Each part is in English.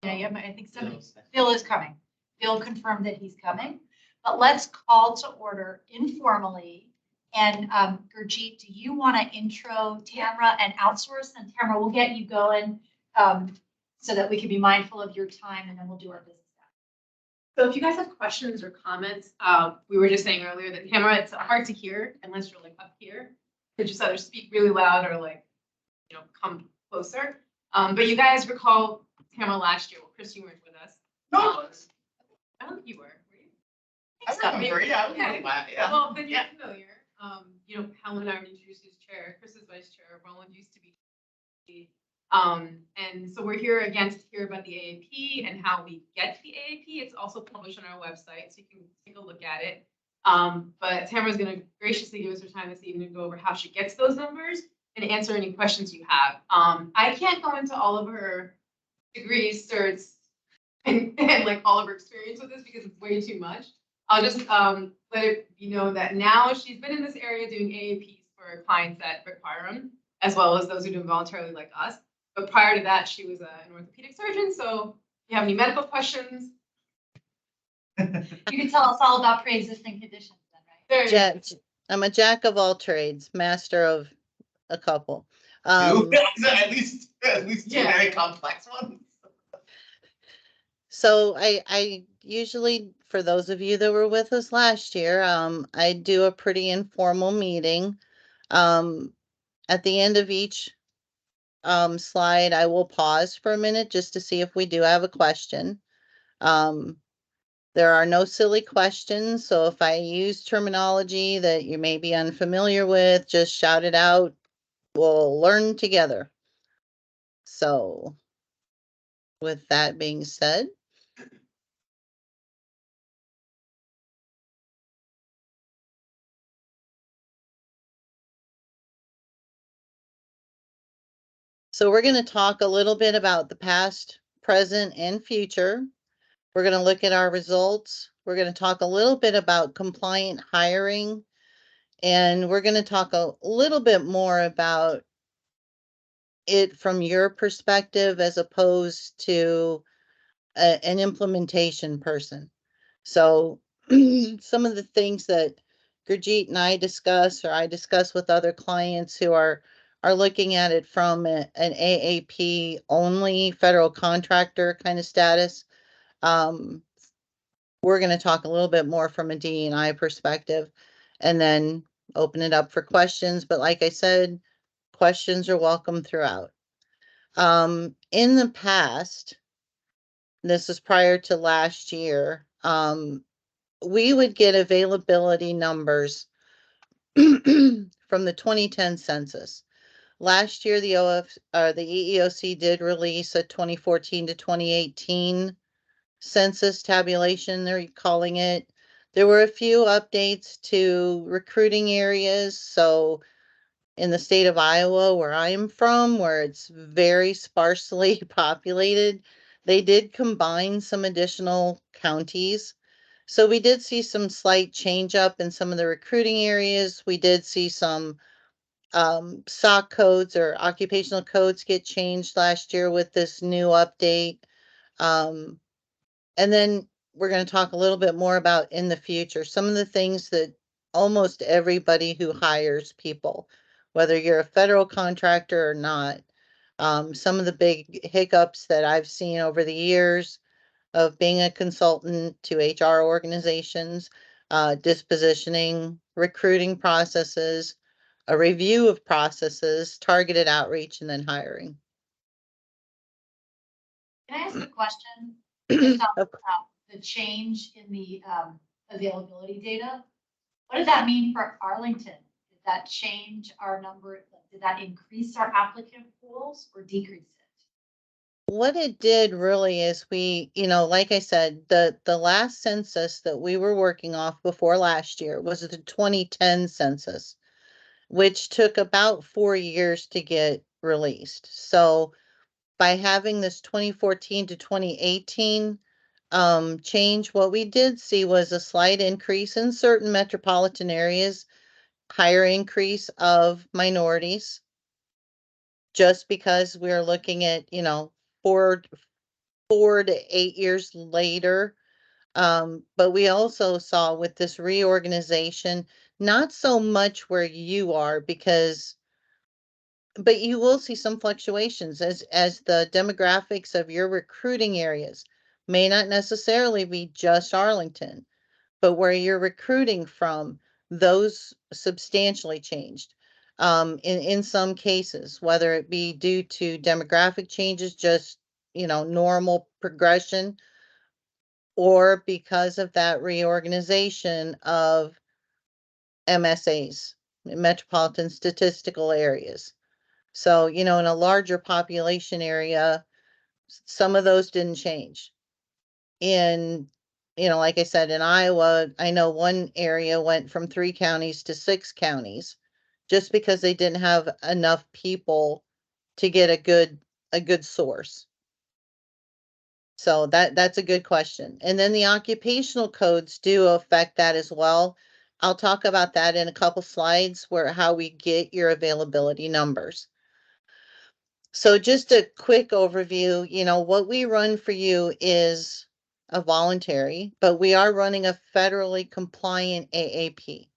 Yeah, I think Phil is coming. Phil confirmed that he's coming, but let's call to order informally. And Gurjeet, do you want to intro Tamara and outsource? And Tamara, we'll get you going so that we can be mindful of your time, and then we'll do our business. So if you guys have questions or comments, we were just saying earlier that Tamara, it's hard to hear unless you're like up here. To just either speak really loud or like, come closer. But you guys recall Tamara last year. Well, Chris, you weren't with us. No, I don't think you were. I remember. Yeah, okay. Yeah. Well, then you're familiar. Helen and I were introduced as chair. Chris is vice chair. Roland used to be. And so we're here again to hear about the AAP and how we get to the AAP. It's also published on our website, so you can take a look at it. But Tamara's going to graciously give us her time this evening to go over how she gets those numbers and answer any questions you have. I can't go into all of her degrees, certs, and like all of her experience with this because it's way too much. I'll just let it be known that now she's been in this area doing AAPs for clients that require them, as well as those who do them voluntarily like us. But prior to that, she was an orthopedic surgeon. So if you have any medical questions, you can tell us all about pre-existing conditions then, right? I'm a jack of all trades, master of a couple. At least two very complex ones. So I usually, for those of you that were with us last year, I do a pretty informal meeting. At the end of each slide, I will pause for a minute just to see if we do have a question. There are no silly questions, so if I use terminology that you may be unfamiliar with, just shout it out. We'll learn together. So, with that being said, so we're going to talk a little bit about the past, present, and future. We're going to look at our results. We're going to talk a little bit about compliant hiring. And we're going to talk a little bit more about it from your perspective as opposed to an implementation person. So some of the things that Gurjeet and I discuss, or I discuss with other clients who are looking at it from an AAP only federal contractor kind of status. We're going to talk a little bit more from a DE&I perspective and then open it up for questions. But like I said, questions are welcome throughout. In the past, this is prior to last year, we would get availability numbers from the 2010 census. Last year, the EEOC did release a 2014 to 2018 census tabulation, they're calling it. There were a few updates to recruiting areas. So in the state of Iowa, where I'm from, where it's very sparsely populated, they did combine some additional counties. So we did see some slight change up in some of the recruiting areas. We did see some SOC codes or occupational codes get changed last year with this new update. And then we're going to talk a little bit more about in the future, some of the things that almost everybody who hires people, whether you're a federal contractor or not, some of the big hiccups that I've seen over the years of being a consultant to HR organizations, dispositioning, recruiting processes, a review of processes, targeted outreach, and then hiring. Can I ask a question? About the change in the availability data. What did that mean for Arlington? Did that change our number? Did that increase our applicant pools or decrease it? What it did really is we, like I said, the last census that we were working off before last year was the 2010 census, which took about 4 years to get released. So by having this 2014 to 2018 change, what we did see was a slight increase in certain metropolitan areas, higher increase of minorities, just because we're looking at, 4 to 8 years later. But we also saw with this reorganization, not so much where you are but you will see some fluctuations as the demographics of your recruiting areas may not necessarily be just Arlington, but where you're recruiting from, those substantially changed. In some cases, whether it be due to demographic changes, just, normal progression, or because of that reorganization of MSAs, metropolitan statistical areas. So, in a larger population area, some of those didn't change. In, like I said, in Iowa, I know one area went from 3 counties to 6 counties just because they didn't have enough people to get a good source. So that's a good question. And then the occupational codes do affect that as well. I'll talk about that in a couple slides where how we get your availability numbers. So just a quick overview, what we run for you is a voluntary, but we are running a federally compliant AAP.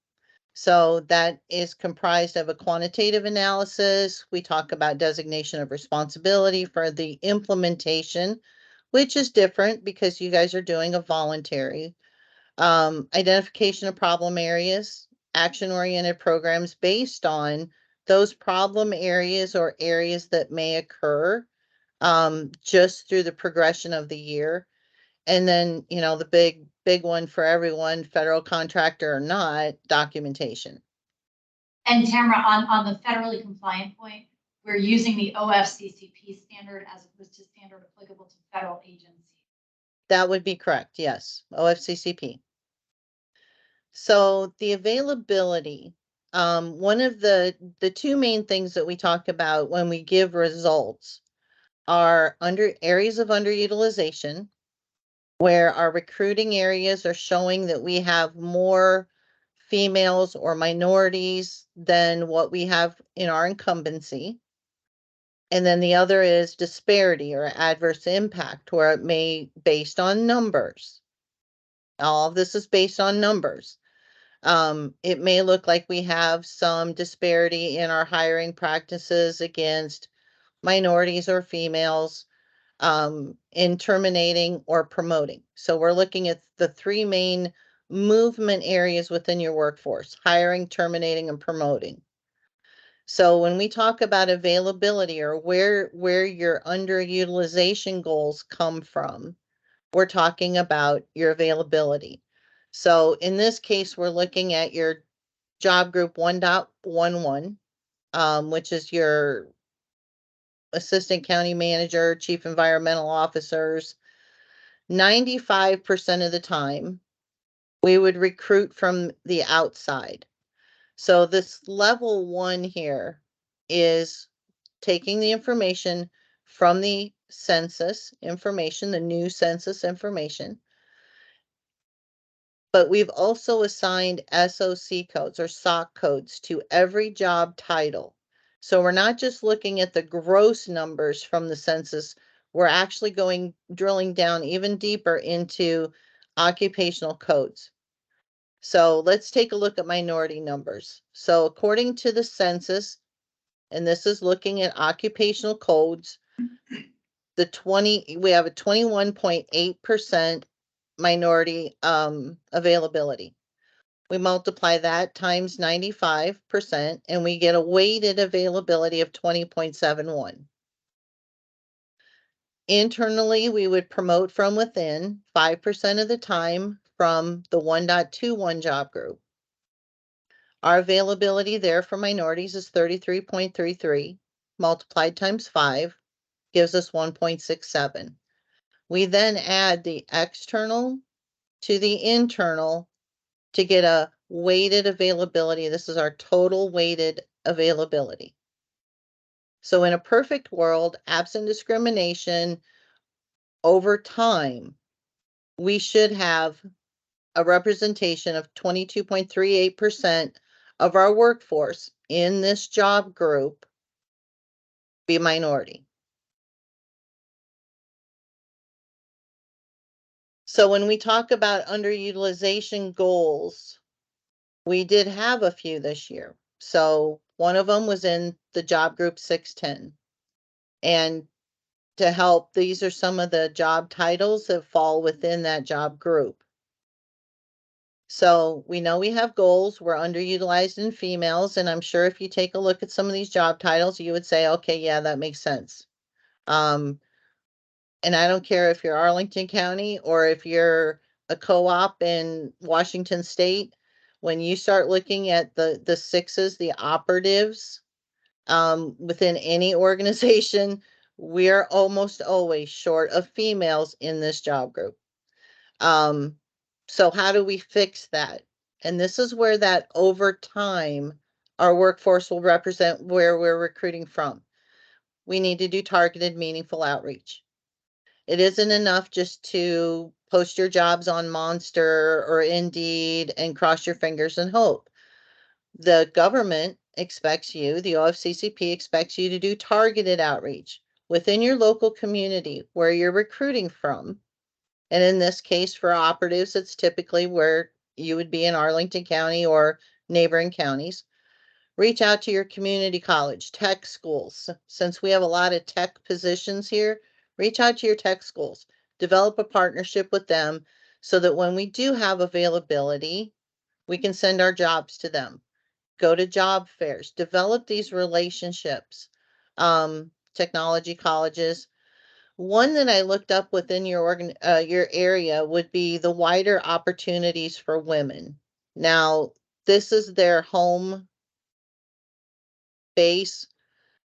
So that is comprised of a quantitative analysis. We talk about designation of responsibility for the implementation, which is different because you guys are doing a voluntary. Identification of problem areas, action-oriented programs based on those problem areas or areas that may occur just through the progression of the year. And then, the big one for everyone, federal contractor or not, documentation. And Tamara, on the federally compliant point, we're using the OFCCP standard as opposed to standard applicable to federal agencies. That would be correct, yes, OFCCP. So the availability, one of the two main things that we talk about when we give results are under areas of underutilization, where our recruiting areas are showing that we have more females or minorities than what we have in our incumbency. And then the other is disparity or adverse impact, where it may based on numbers. All of this is based on numbers. It may look like we have some disparity in our hiring practices against minorities or females in terminating or promoting. So we're looking at the 3 main movement areas within your workforce: hiring, terminating, and promoting. So when we talk about availability or where your underutilization goals come from, we're talking about your availability. So in this case, we're looking at your job group 1.11, which is your assistant county manager, chief environmental officers. 95% of the time, we would recruit from the outside. So this level 1 here is taking the information from the census information, the new census information. But we've also assigned SOC codes or SOC codes to every job title. So we're not just looking at the gross numbers from the census, we're actually drilling down even deeper into occupational codes. So let's take a look at minority numbers. So according to the census, and this is looking at occupational codes, we have a 21.8% minority availability. We multiply that times 95% and we get a weighted availability of 20.71. Internally, we would promote from within 5% of the time from the 1.21 job group. Our availability there for minorities is 33.33, multiplied times 5 gives us 1.67. We then add the external to the internal to get a weighted availability. This is our total weighted availability. So in a perfect world, absent discrimination, over time, we should have a representation of 22.38% of our workforce in this job group be minority. So when we talk about underutilization goals, we did have a few this year. So one of them was in the job group 610. And to help, these are some of the job titles that fall within that job group. So we know we have goals. We're underutilized in females. And I'm sure if you take a look at some of these job titles, you would say, okay, yeah, that makes sense. And I don't care if you're Arlington County or if you're a co-op in Washington State, when you start looking at the sixes, the operatives, within any organization, we're almost always short of females in this job group. So how do we fix that? And this is where that over time, our workforce will represent where we're recruiting from. We need to do targeted, meaningful outreach. It isn't enough just to post your jobs on Monster or Indeed and cross your fingers and hope. The government expects you, the OFCCP expects you to do targeted outreach within your local community where you're recruiting from. And in this case, for operatives, it's typically where you would be in Arlington County or neighboring counties. Reach out to your community college, tech schools. Since we have a lot of tech positions here, reach out to your tech schools. Develop a partnership with them so that when we do have availability, we can send our jobs to them. Go to job fairs, develop these relationships. Technology colleges. One that I looked up within your area would be the wider opportunities for women. Now, this is their home base.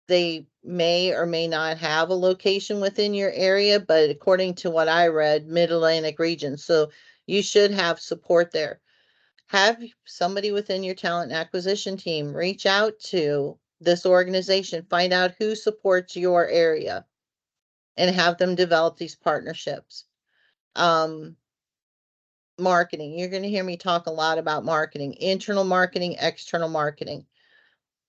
They may or may not have a location within your area, but according to what I read, Mid-Atlantic region. So you should have support there. Have somebody within your talent acquisition team reach out to this organization, find out who supports your area and have them develop these partnerships. Marketing. You're going to hear me talk a lot about marketing, internal marketing, external marketing.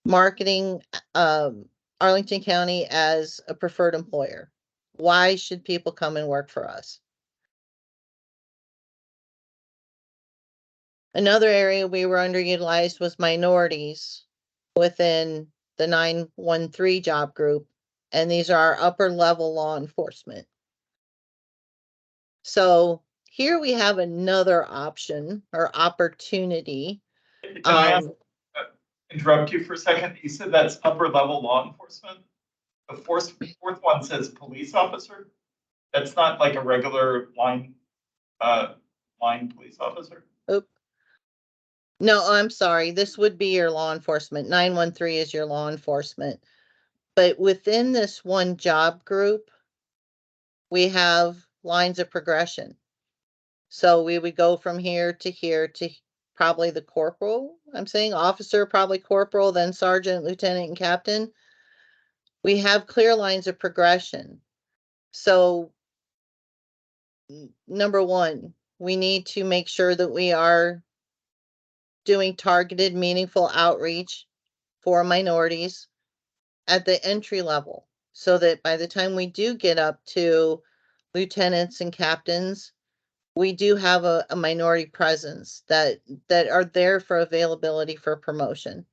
Marketing Arlington County as a preferred employer. Why should people come and work for us? Another area we were underutilized was minorities within the 913 job group, and these are our upper level law enforcement. So here we have another option or opportunity. Can I interrupt you for a second? You said that's upper level law enforcement. The fourth one says police officer. That's not like a regular line police officer. Oop. No, I'm sorry. This would be your law enforcement. 913 is your law enforcement. But within this one job group, we have lines of progression. So we would go from here to probably the corporal. I'm saying officer, probably corporal, then sergeant, lieutenant, and captain. We have clear lines of progression. So number one, we need to make sure that we are doing targeted, meaningful outreach for minorities at the entry level so that by the time we do get up to lieutenants and captains, we do have a minority presence that are there for availability for promotion.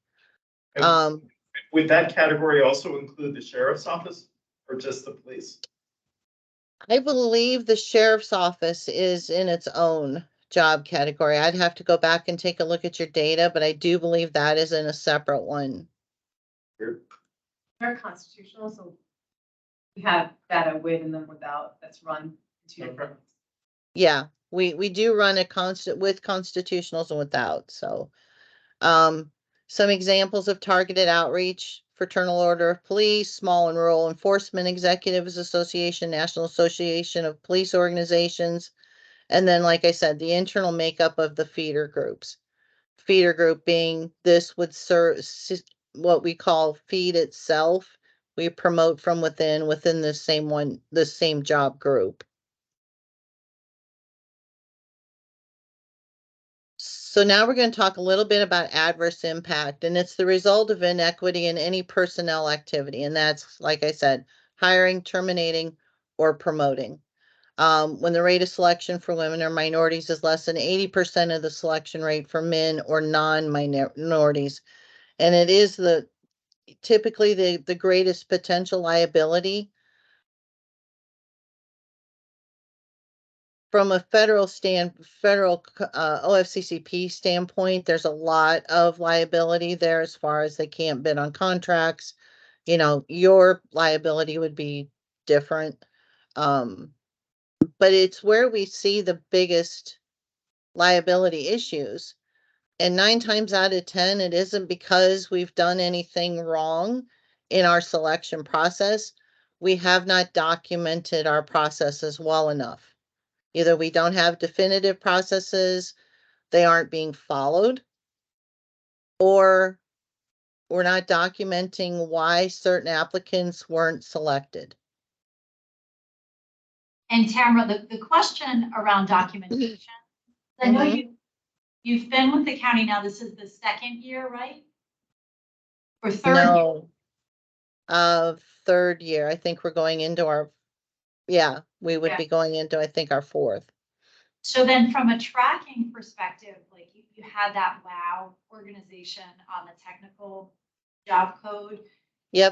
Would that category also include the sheriff's office or just the police? I believe the sheriff's office is in its own job category. I'd have to go back and take a look at your data, but I do believe that is in a separate one. They're constitutional, so we have data with and then without that's run. Okay. Yeah, we do run a with constitutionals and without. So, some examples of targeted outreach: Fraternal Order of Police, Small and Rural Enforcement Executives Association, National Association of Police Organizations, and then, like I said, the internal makeup of the feeder groups. Feeder group being this would serve what we call feed itself. We promote from within the same job group. So now we're going to talk a little bit about adverse impact, and it's the result of inequity in any personnel activity. And that's, like I said, hiring, terminating, or promoting. When the rate of selection for women or minorities is less than 80% of the selection rate for men or non-minorities. And it is typically the greatest potential liability. From a federal OFCCP standpoint, there's a lot of liability there as far as they can't bid on contracts. Your liability would be different. But it's where we see the biggest liability issues. And 9 times out of 10, it isn't because we've done anything wrong in our selection process. We have not documented our processes well enough. Either we don't have definitive processes, they aren't being followed, or we're not documenting why certain applicants weren't selected. And Tamara, the question around documentation, I know you've been with the county now, this is the second year, right? Or third year? No, third year. I think we're going into we would be going into, I think, our fourth. So then from a tracking perspective, like you had that WOW organization on the technical job code. Yep.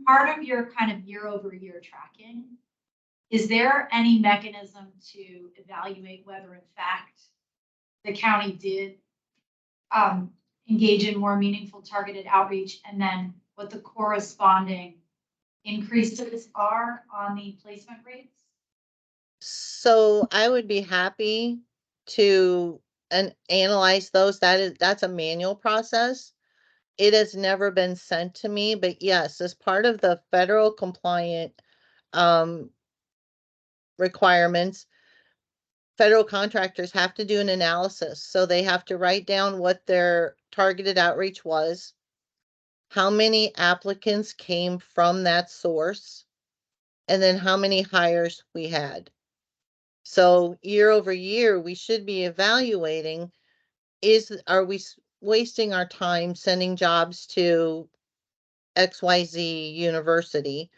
Part of your kind of year-over-year tracking, is there any mechanism to evaluate whether in fact the county did engage in more meaningful targeted outreach, and then what the corresponding increases are on the placement rates? So I would be happy to analyze those. That's a manual process. It has never been sent to me, but yes, as part of the federal compliant requirements, federal contractors have to do an analysis. So they have to write down what their targeted outreach was, how many applicants came from that source, and then how many hires we had. So year over year, we should be evaluating, are we wasting our time sending jobs to XYZ university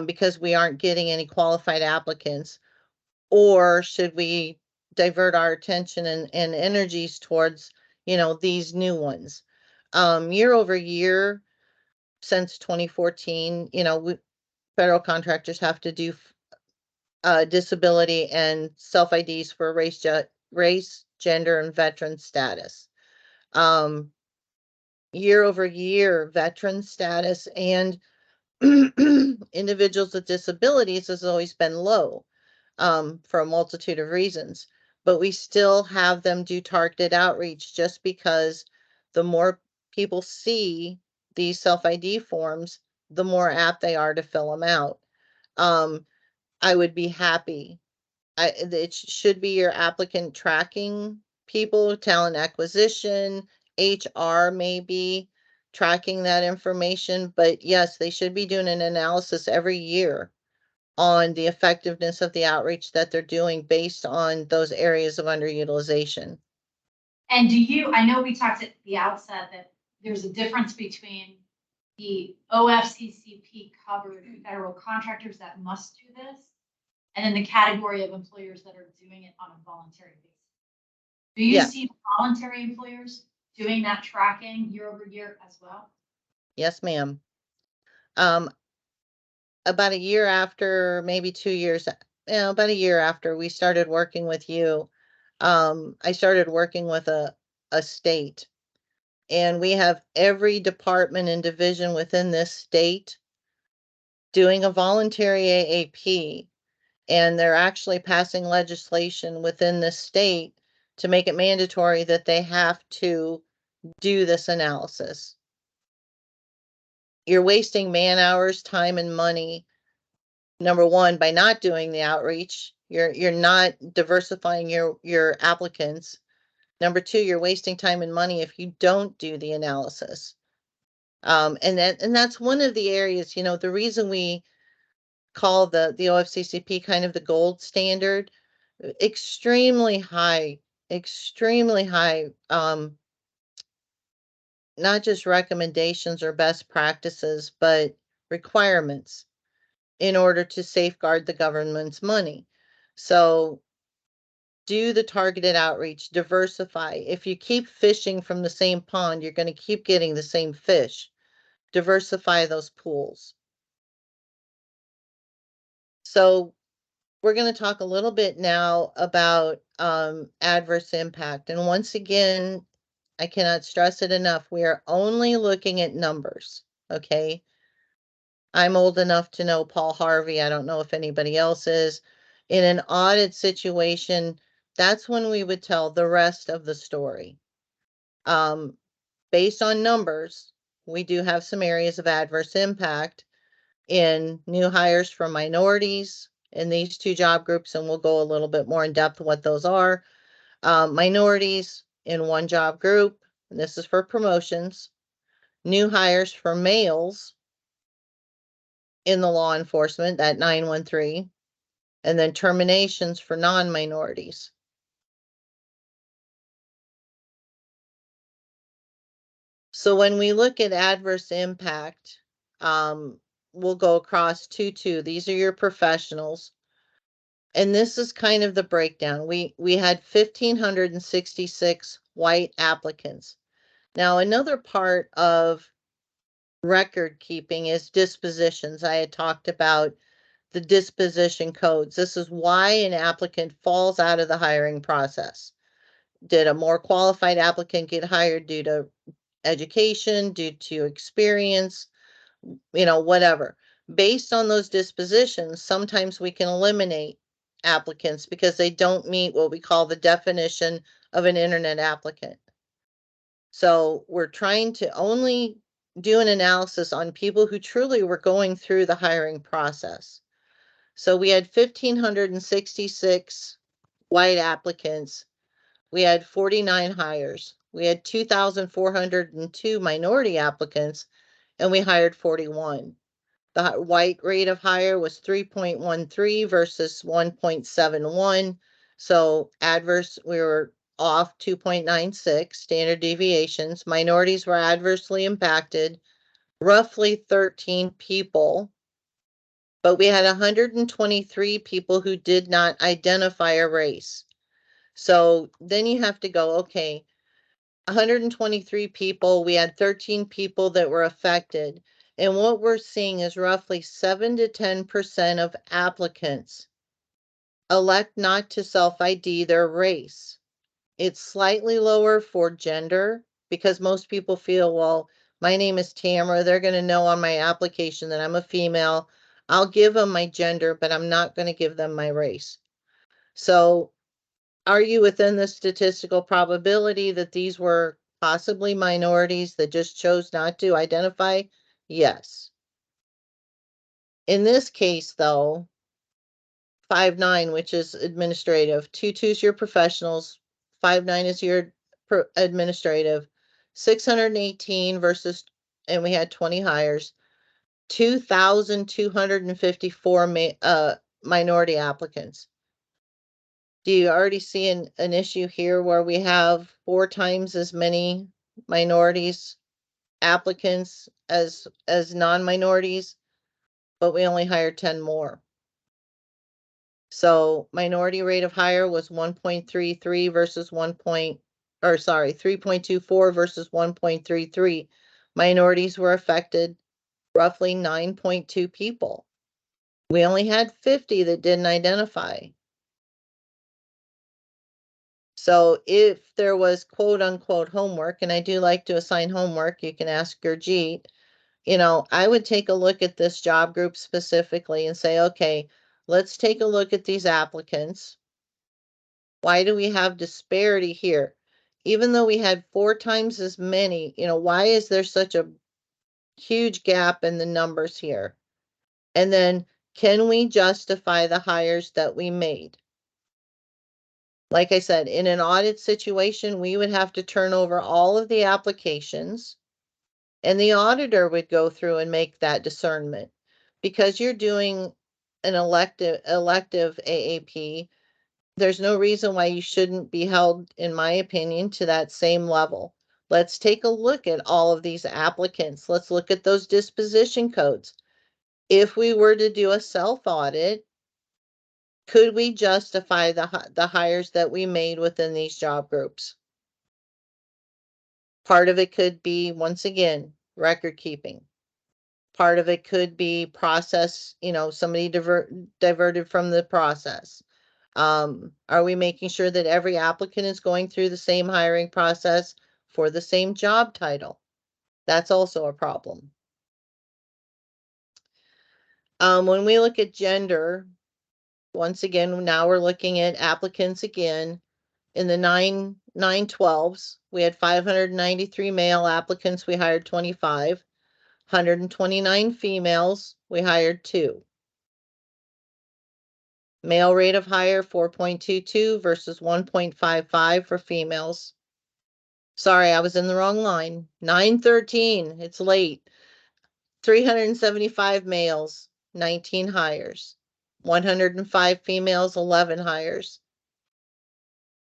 because we aren't getting any qualified applicants? Or should we divert our attention and energies towards, these new ones? Year over year, since 2014, federal contractors have to do disability and self-IDs for race, gender, and veteran status. Year over year, veteran status and individuals with disabilities has always been low for a multitude of reasons. But we still have them do targeted outreach just because the more people see these self-ID forms, the more apt they are to fill them out. I would be happy. It should be your applicant tracking people, talent acquisition, HR maybe tracking that information. But yes, they should be doing an analysis every year on the effectiveness of the outreach that they're doing based on those areas of underutilization. And I know we talked at the outset that there's a difference between the OFCCP covered federal contractors that must do this, and then the category of employers that are doing it on a voluntary basis. Do you see voluntary employers doing that tracking year over year as well? Yes, ma'am. About a year after, maybe 2 years, about a year after we started working with you, I started working with a state, and we have every department and division within this state doing a voluntary AAP, and they're actually passing legislation within the state to make it mandatory that they have to do this analysis. You're wasting man hours, time, and money. Number one, by not doing the outreach, you're not diversifying your applicants. Number two, you're wasting time and money if you don't do the analysis. And that's one of the areas, the reason we call the OFCCP kind of the gold standard, extremely high, not just recommendations or best practices, but requirements in order to safeguard the government's money. So do the targeted outreach, diversify. If you keep fishing from the same pond, you're going to keep getting the same fish. Diversify those pools. So we're going to talk a little bit now about adverse impact. And once again, I cannot stress it enough. We are only looking at numbers, okay? I'm old enough to know Paul Harvey. I don't know if anybody else is. In an audit situation, that's when we would tell the rest of the story. Based on numbers, we do have some areas of adverse impact in new hires for minorities in these two job groups, and we'll go a little bit more in depth what those are. Minorities in one job group, and this is for promotions. New hires for males in the law enforcement, that 913, and then terminations for non-minorities. So when we look at adverse impact, we'll go across 2. These are your professionals. And this is kind of the breakdown. We had 1,566 white applicants. Now, another part of record keeping is dispositions. I had talked about the disposition codes. This is why an applicant falls out of the hiring process. Did a more qualified applicant get hired due to education, due to experience, whatever? Based on those dispositions, sometimes we can eliminate applicants because they don't meet what we call the definition of an internet applicant. So we're trying to only do an analysis on people who truly were going through the hiring process. So we had 1,566 white applicants. We had 49 hires. We had 2,402 minority applicants, and we hired 41. The white rate of hire was 3.13 versus 1.71. So adverse, we were off 2.96 standard deviations. Minorities were adversely impacted, roughly 13 people. But we had 123 people who did not identify a race. So then you have to go, okay, 123 people, we had 13 people that were affected. And what we're seeing is roughly 7 to 10% of applicants elect not to self-ID their race. It's slightly lower for gender because most people feel, well, my name is Tamara. They're going to know on my application that I'm a female. I'll give them my gender, but I'm not going to give them my race. So are you within the statistical probability that these were possibly minorities that just chose not to identify? Yes. In this case, though, 5-9, which is administrative, 2-2 is your professionals, 5-9 is your administrative, 618 versus, and we had 20 hires, 2,254 minority applicants. Do you already see an issue here where we have 4 times as many minorities applicants as non-minorities, but we only hired 10 more? So minority rate of hire was 1.33 versus 3.24 versus 1.33. Minorities were affected, roughly 9.2 people. We only had 50 that didn't identify. So if there was quote unquote homework, and I do like to assign homework, you can ask Gurjeet, I would take a look at this job group specifically and say, okay, let's take a look at these applicants. Why do we have disparity here? Even though we had 4 times as many, why is there such a huge gap in the numbers here? And then can we justify the hires that we made? Like I said, in an audit situation, we would have to turn over all of the applications and the auditor would go through and make that discernment. Because you're doing an elective AAP, there's no reason why you shouldn't be held, in my opinion, to that same level. Let's take a look at all of these applicants. Let's look at those disposition codes. If we were to do a self-audit, Could we justify the hires that we made within these job groups? Part of it could be, once again, record keeping. Part of it could be process, somebody diverted from the process. Are we making sure that every applicant is going through the same hiring process for the same job title? That's also a problem. When we look at gender, once again, now we're looking at applicants again. In the 9/12s, we had 593 male applicants. We hired 25. 129 females. We hired 2. Male rate of hire 4.22 versus 1.55 for females. Sorry, I was in the wrong line. 9/13. It's late. 375 males, 19 hires. 105 females, 11 hires.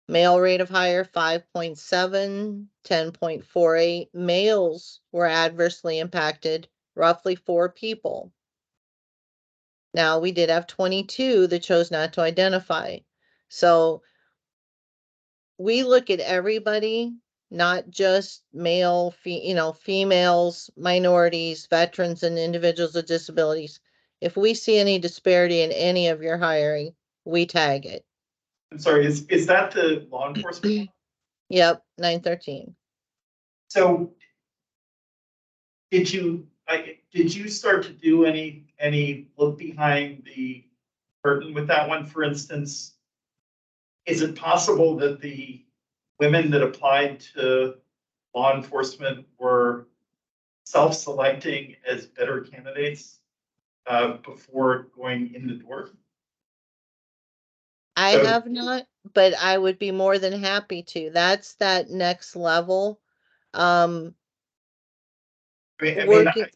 Male rate of hire 5.7, 10.48. Males were adversely impacted, roughly 4 people. Now, we did have 22 that chose not to identify. So we look at everybody, not just females, minorities, veterans, and individuals with disabilities. If we see any disparity in any of your hiring, we tag it. I'm sorry, is that the law enforcement? Yep, 9/13. So did you start to do any look behind the curtain with that one? For instance, is it possible that the women that applied to law enforcement were self-selecting as better candidates before going in the door? I So- have not, but I would be more than happy to. That's that next level. I mean, Working.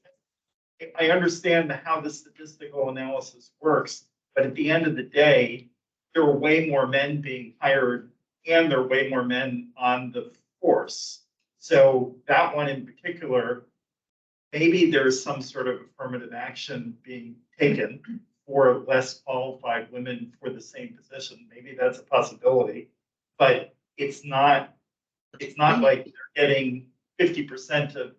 I understand how the statistical analysis works, but at the end of the day, there were way more men being hired and there were way more men on the force. So that one in particular, maybe there's some sort of affirmative action being taken for less qualified women for the same position. Maybe that's a possibility, but it's not like they're getting 50% of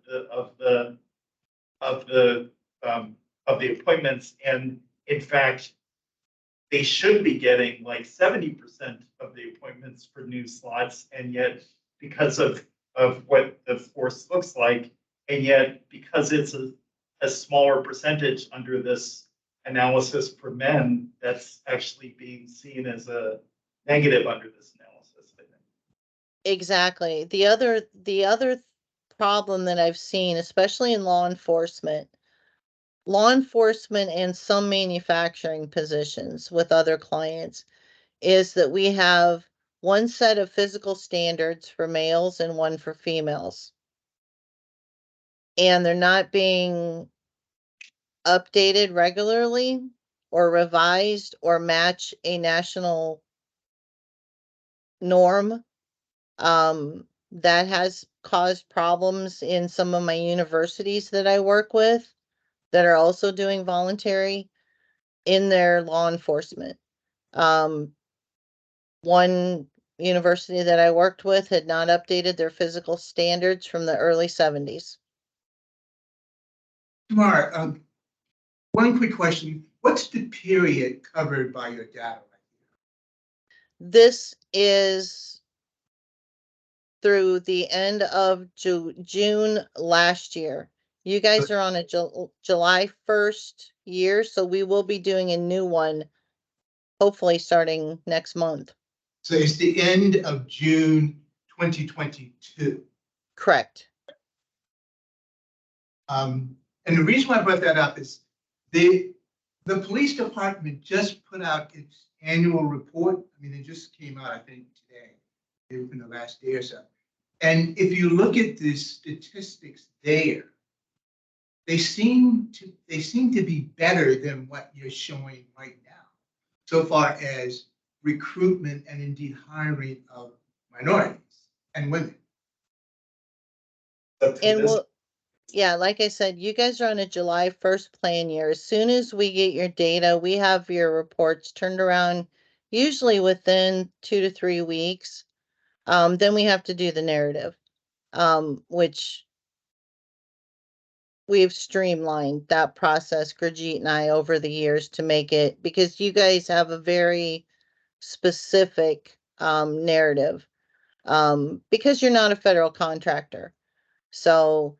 the appointments, and in fact, they should be getting like 70% of the appointments for new slots, and yet because of what the force looks like, and yet because it's a smaller percentage under this analysis for men, that's actually being seen as a negative under this analysis, I think. Exactly. The other problem that I've seen, especially in law enforcement and some manufacturing positions with other clients, is that we have one set of physical standards for males and one for females. And they're not being updated regularly or revised or match a national norm. That has caused problems in some of my universities that I work with that are also doing voluntary in their law enforcement. One university that I worked with had not updated their physical standards from the early 70s. Tamara, one quick question. What's the period covered by your data? This is through the end of June last year. You guys are on a July 1st year, so we will be doing a new one, hopefully starting next month. So it's the end of June 2022. Correct. And the reason why I brought that up is the police department just put out its annual report. I mean, it just came out, I think, today, in the last day or so. And if you look at the statistics there, they seem to be better than what you're showing right now, so far as recruitment and indeed hiring of minorities and women. But for And this, we'll, Yeah, like I said, you guys are on a July 1st plan year. As soon as we get your data, we have your reports turned around, usually within 2 to 3 weeks. Then we have to do the narrative, which we've streamlined that process, Gurjeet and I, over the years to make it, because you guys have a very specific narrative, because you're not a federal contractor. So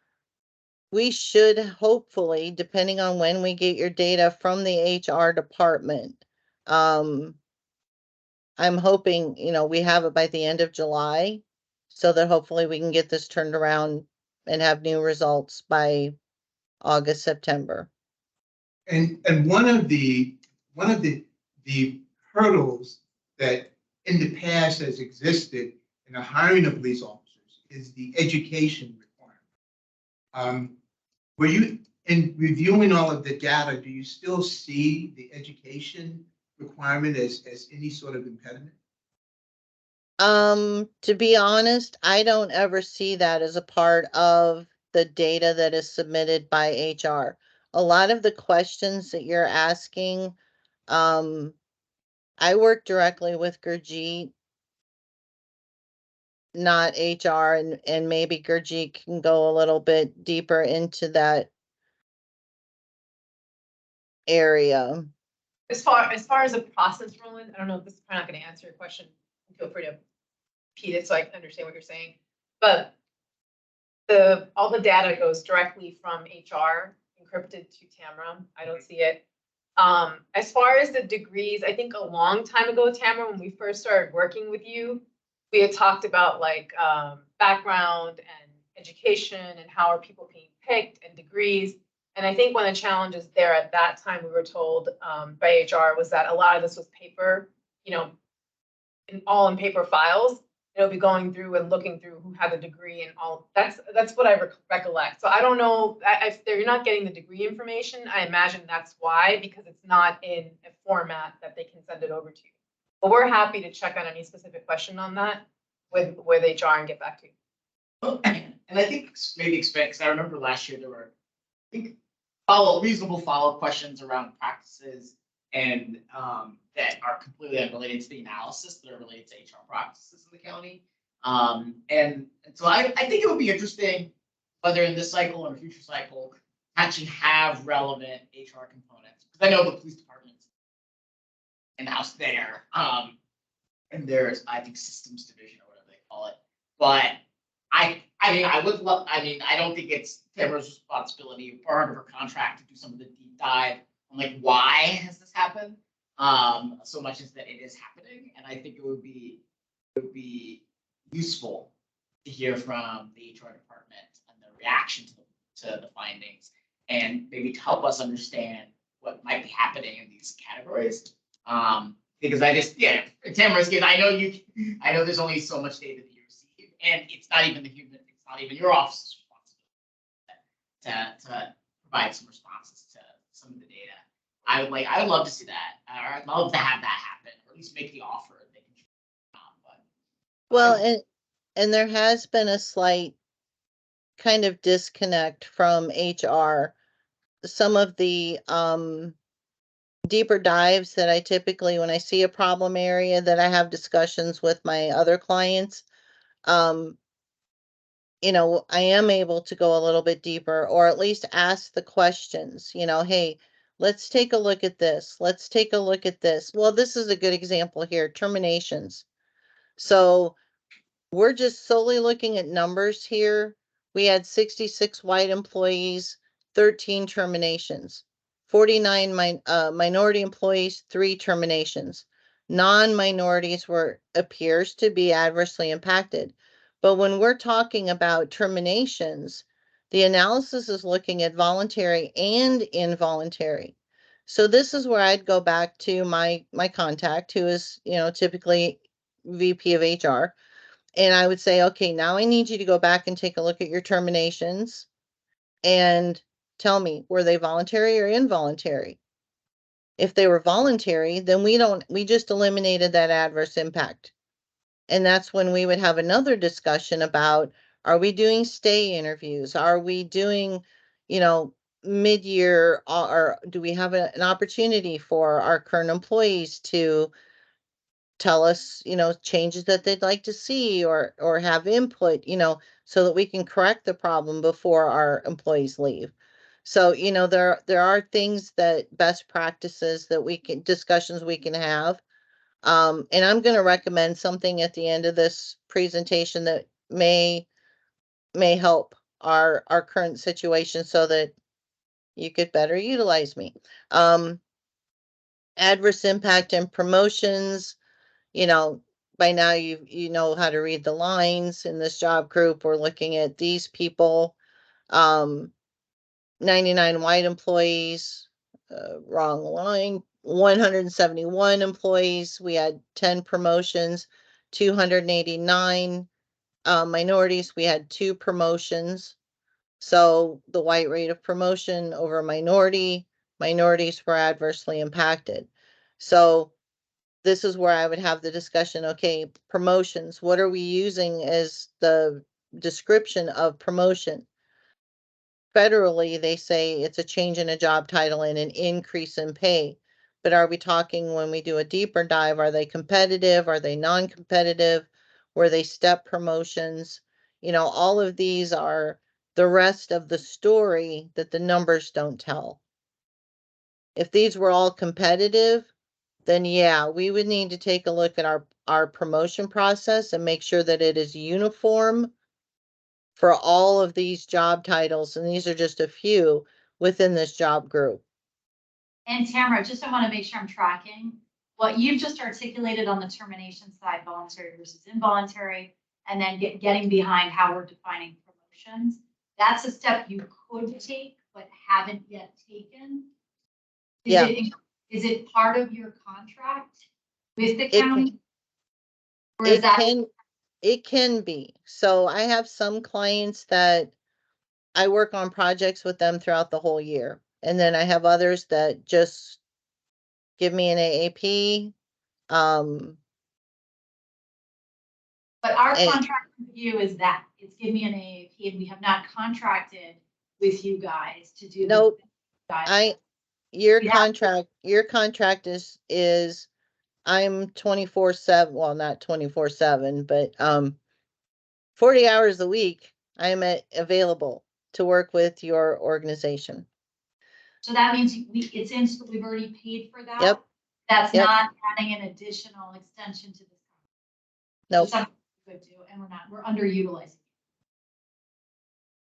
we should hopefully, depending on when we get your data from the HR department, I'm hoping, we have it by the end of July, so that hopefully we can get this turned around and have new results by August, September. And one of the hurdles that in the past has existed in the hiring of police officers is the education requirement. Were you, in reviewing all of the data, do you still see the education requirement as any sort of impediment? To be honest, I don't ever see that as a part of the data that is submitted by HR. A lot of the questions that you're asking, I work directly with Gurjeet, not HR, and maybe Gurjeet can go a little bit deeper into that area. As far as a process, Roland, I don't know if this is probably not gonna answer your question. Feel free to repeat it so I can understand what you're saying. But all the data goes directly from HR encrypted to Tamara. I don't see it. As far as the degrees, I think a long time ago, Tamara, when we first started working with you, we had talked about like background and education and how are people being picked and degrees. And I think one of the challenges there at that time, we were told by HR was that a lot of this was paper, all in paper files. It'll be going through and looking through who had a degree and all. That's what I recollect. So I don't know if they're not getting the degree information. I imagine that's why, because it's not in a format that they can send it over to you. But we're happy to check on any specific question on that with HR and get back to you. And I think maybe expand, because I remember last year there were, I think, reasonable follow-up questions around practices and that are completely unrelated to the analysis, that are related to HR practices in the county. And so I think it would be interesting, whether in this cycle or a future cycle, actually have relevant HR components. Because I know the police department's in-house there. And there's, I think, systems division or whatever they call it. But I would love, I don't think it's Tamara's responsibility or part of her contract to do some of the deep dive on like why has this happened, so much as that it is happening. And I think it would be useful to hear from the HR department and the reaction to the findings, and maybe to help us understand what might be happening in these categories. Because in Tamara's case, I know there's only so much data that you receive, and it's not even your office's responsibility to provide some responses to some of the data. I would love to see that, or I'd love to have that happen, or at least make the offer. They can, Well, and there has been a slight kind of disconnect from HR. Some of the deeper dives that I typically, when I see a problem area that I have discussions with my other clients, I am able to go a little bit deeper, or at least ask the questions, hey, let's take a look at this. Let's take a look at this. Well, this is a good example here, terminations. So we're just solely looking at numbers here. We had 66 white employees, 13 terminations, 49 minority employees, 3 terminations. Non-minorities appears to be adversely impacted. But when we're talking about terminations, the analysis is looking at voluntary and involuntary. So this is where I'd go back to my contact, who is, typically VP of HR. And I would say, okay, now I need you to go back and take a look at your terminations and tell me, were they voluntary or involuntary? If they were voluntary, then we just eliminated that adverse impact. And that's when we would have another discussion about Are we doing stay interviews? Are we doing, you know, mid-year, or do we have an opportunity for our current employees to tell us, you know, changes that they'd like to see or have input, you know, so that we can correct the problem before our employees leave. So, you know, there are things that best practices that we can, discussions we can have. And I'm going to recommend something at the end of this presentation that may help our current situation so that you could better utilize me. Adverse impact and promotions, you know, by now you know how to read the lines in this job group. We're looking at these people. 99 white employees, wrong line, 171 employees. We had 10 promotions, 289 minorities. We had 2 promotions. So the white rate of promotion over minorities were adversely impacted. So this is where I would have the discussion, okay, promotions, what are we using as the description of promotion? Federally, they say it's a change in a job title and an increase in pay. But are we talking, when we do a deeper dive, are they competitive? Are they non-competitive? Were they step promotions? You know, all of these are the rest of the story that the numbers don't tell. If these were all competitive, then yeah, we would need to take a look at our promotion process and make sure that it is uniform for all of these job titles, and these are just a few within this job group. And Tamara, just I want to make sure I'm tracking what you've just articulated on the termination side, voluntary versus involuntary, and then getting behind how we're defining promotions. That's a step you could take, but haven't yet taken. Yeah. Is it part of your contract with the It county? Or is that? It can be. So I have some clients that I work on projects with them throughout the whole year. And then I have others that just give me an AAP. But our And contract with you is that it's give me an AAP, and we have not contracted with you guys to do. nope, Guys. your We have- contract is I'm 24/7, well, not 24/7, but 40 hours a week I'm available to work with your organization. So that means it's in, so we've already paid for that. Yep. That's Yep. not adding an additional extension to this. Nope. Something we could do, and we're underutilizing.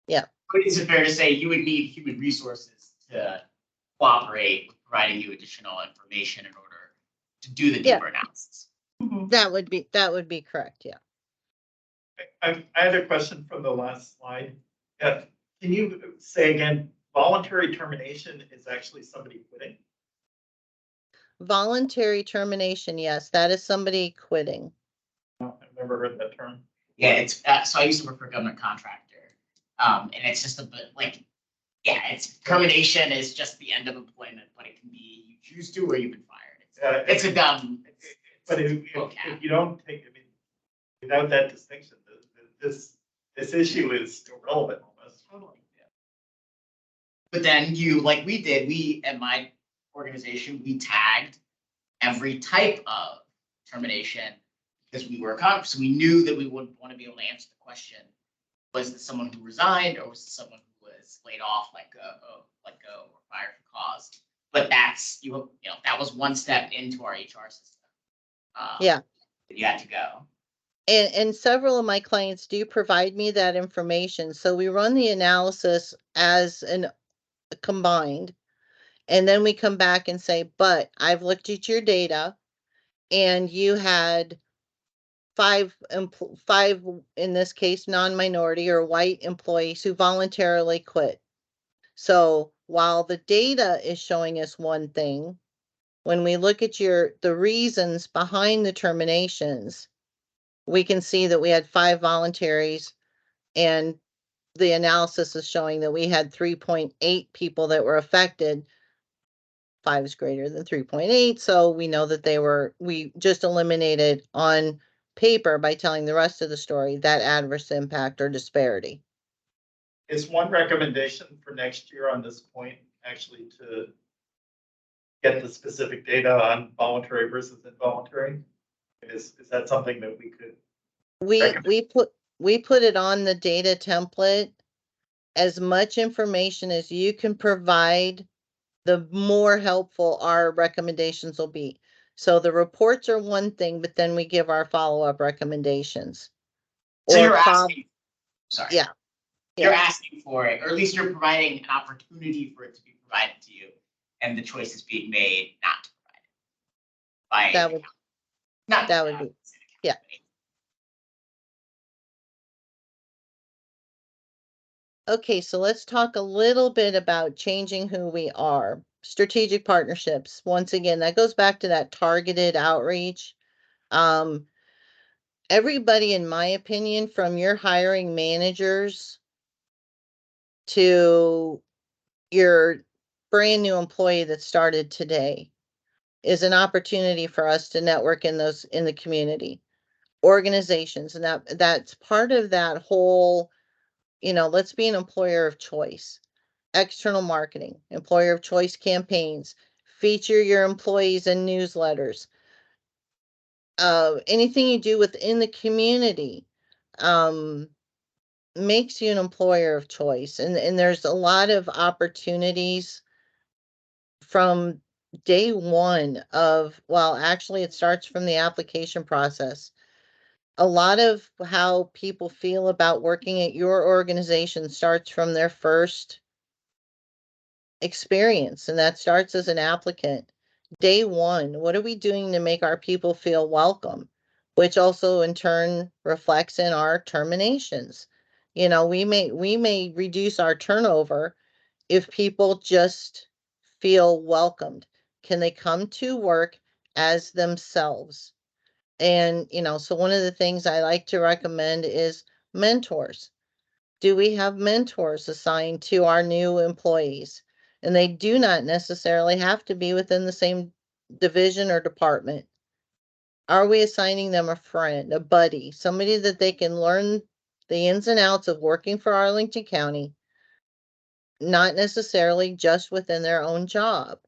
But is it fair to say you would need human resources to cooperate with providing you additional information in order to do the deeper analysis? That would be correct, yeah. I had a question from the last slide. Yeah, can you say again, voluntary termination is actually somebody quitting? Voluntary termination, yes, that is somebody quitting. No, I've never heard that term. Yeah, it's so I used to work for a government contractor, and it's just a bit like, yeah, it's termination is just the end of employment, but it can be you choose to or you've been fired. It's a dumb. But if you don't take, I mean, without that distinction, this issue is irrelevant almost. Totally. But then you, like we did, we at my organization, we tagged every type of termination because we were a so we knew that we would want to be able to answer the question: was this someone who resigned, or was it someone who was laid off, let go, or fired for cause? But that's you know that was one step into our HR system. Yeah. That you had to go. And several of my clients do provide me that information. So we run the analysis as an combined, and then we come back and say, but I've looked at your data and you had five, in this case, non-minority or white employees who voluntarily quit. So while the data is showing us one thing, when we look at the reasons behind the terminations, we can see that we had 5 voluntaries, and the analysis is showing that we had 3.8 people that were affected. 5 is greater than 3.8, so we know that we just eliminated on paper by telling the rest of the story, that adverse impact or disparity. Is one recommendation for next year on this point actually to get the specific data on voluntary versus involuntary? Is that something that we could? Recommend. We put it on the data template. As much information as you can provide, the more helpful our recommendations will be. So the reports are one thing, but then we give our follow-up recommendations. So Or you're prob- asking, sorry. Yeah. You're Yeah. asking for it, or at least you're providing an opportunity for it to be provided to you, and the choice is being made not to provide it. That would- Not that would be- yeah. Okay, so let's talk a little bit about changing who we are. Strategic partnerships. Once again, that goes back to that targeted outreach. Everybody, in my opinion, from your hiring managers to your brand new employee that started today, is an opportunity for us to network in the community, organizations, and that's part of that whole, let's be an employer of choice. External marketing, employer of choice campaigns, feature your employees in newsletters. Anything you do within the community makes you an employer of choice. And there's a lot of opportunities from day one of, well, actually it starts from the application process. A lot of how people feel about working at your organization starts from their first experience, and that starts as an applicant. Day one, what are we doing to make our people feel welcome? Which also in turn reflects in our terminations. We may reduce our turnover if people just feel welcomed. Can they come to work as themselves? And, so one of the things I like to recommend is mentors. Do we have mentors assigned to our new employees? And they do not necessarily have to be within the same division or department. Are we assigning them a friend, a buddy, somebody that they can learn the ins and outs of working for Arlington County, not necessarily just within their own job?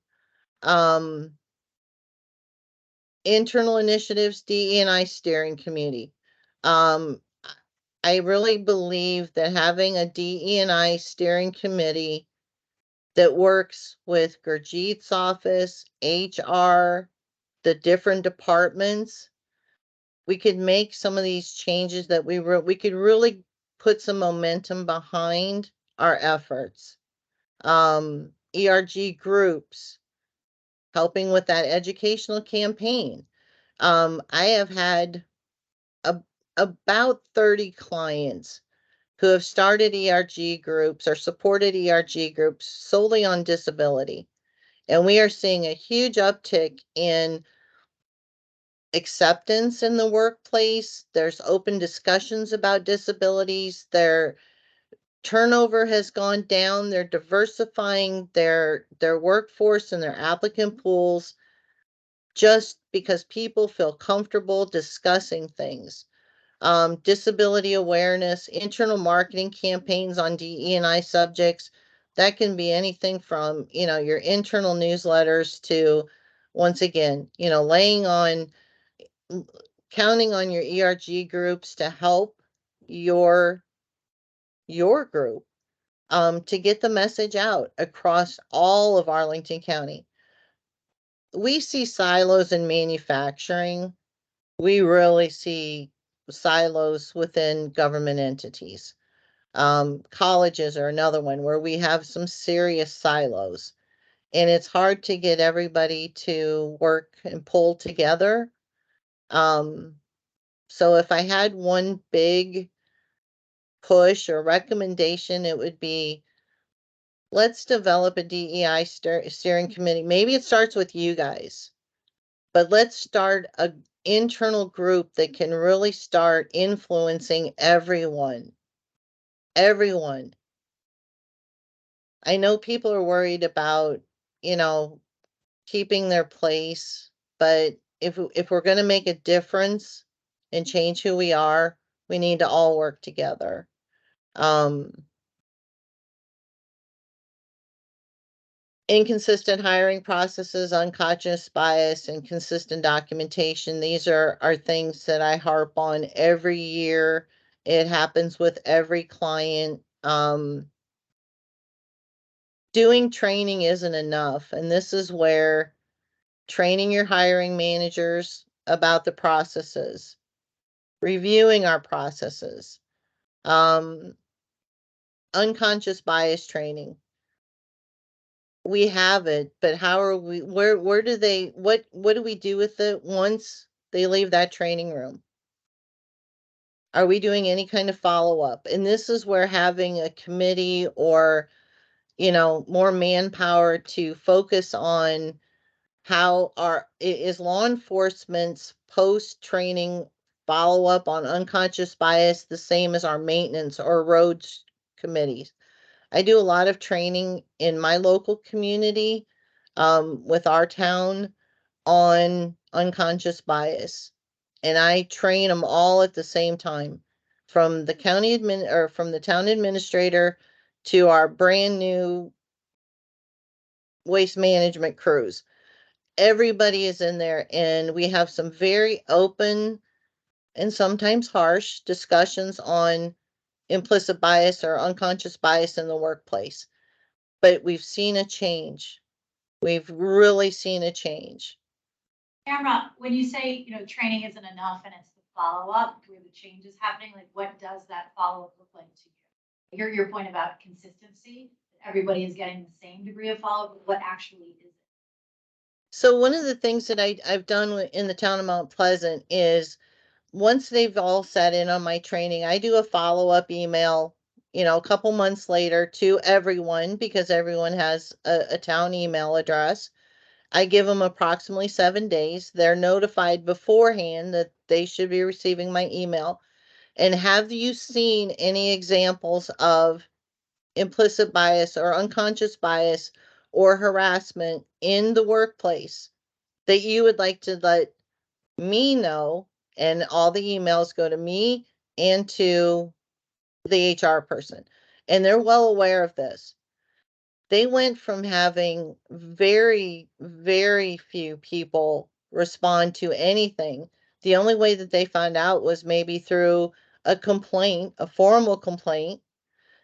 Internal initiatives, DE&I steering committee. I really believe that having a DE&I steering committee that works with Gurjeet's office, HR, the different departments, we could make some of these changes that we could really put some momentum behind our efforts. ERG groups, helping with that educational campaign. I have had about 30 clients who have started ERG groups or supported ERG groups solely on disability. And we are seeing a huge uptick in acceptance in the workplace. There's open discussions about disabilities. Their turnover has gone down. They're diversifying their workforce and their applicant pools just because people feel comfortable discussing things. Disability awareness, internal marketing campaigns on DE&I subjects. That can be anything from, your internal newsletters to, once again, counting on your ERG groups to help your group to get the message out across all of Arlington County. We see silos in manufacturing. We really see silos within government entities. Colleges are another one where we have some serious silos, and it's hard to get everybody to work and pull together. So if I had one big push or recommendation, it would be, let's develop a DEI steering committee. Maybe it starts with you guys, but let's start a internal group that can really start influencing everyone. Everyone. I know people are worried about, keeping their place, but if we're going to make a difference and change who we are, we need to all work together. Inconsistent hiring processes, unconscious bias, and consistent documentation. These are things that I harp on every year. It happens with every client. Doing training isn't enough. And this is where training your hiring managers about the processes, reviewing our processes, unconscious bias training. We have it, but how are we, where do they, what do we do with it once they leave that training room? Are we doing any kind of follow-up? And this is where having a committee or, more manpower to focus on how is law enforcement's post-training follow-up on unconscious bias the same as our maintenance or roads committees? I do a lot of training in my local community, with our town on unconscious bias. And I train them all at the same time, from the from the town administrator to our brand new waste management crews. Everybody is in there, and we have some very open and sometimes harsh discussions on implicit bias or unconscious bias in the workplace. But we've seen a change. We've really seen a change. Tamara, when you say, training isn't enough and it's the follow-up where the change is happening, like what does that follow-up look like to you? I hear your point about consistency. Everybody is getting the same degree of follow-up, but what actually is it? So one of the things that I've done in the town of Mount Pleasant is, once they've all sat in on my training, I do a follow-up email, a couple months later to everyone, because everyone has a town email address. I give them approximately 7 days. They're notified beforehand that they should be receiving my email. And have you seen any examples of implicit bias or unconscious bias or harassment in the workplace that you would like to let me know? And all the emails go to me and to the HR person. And they're well aware of this. They went from having very, very few people respond to anything. The only way that they found out was maybe through a complaint, a formal complaint.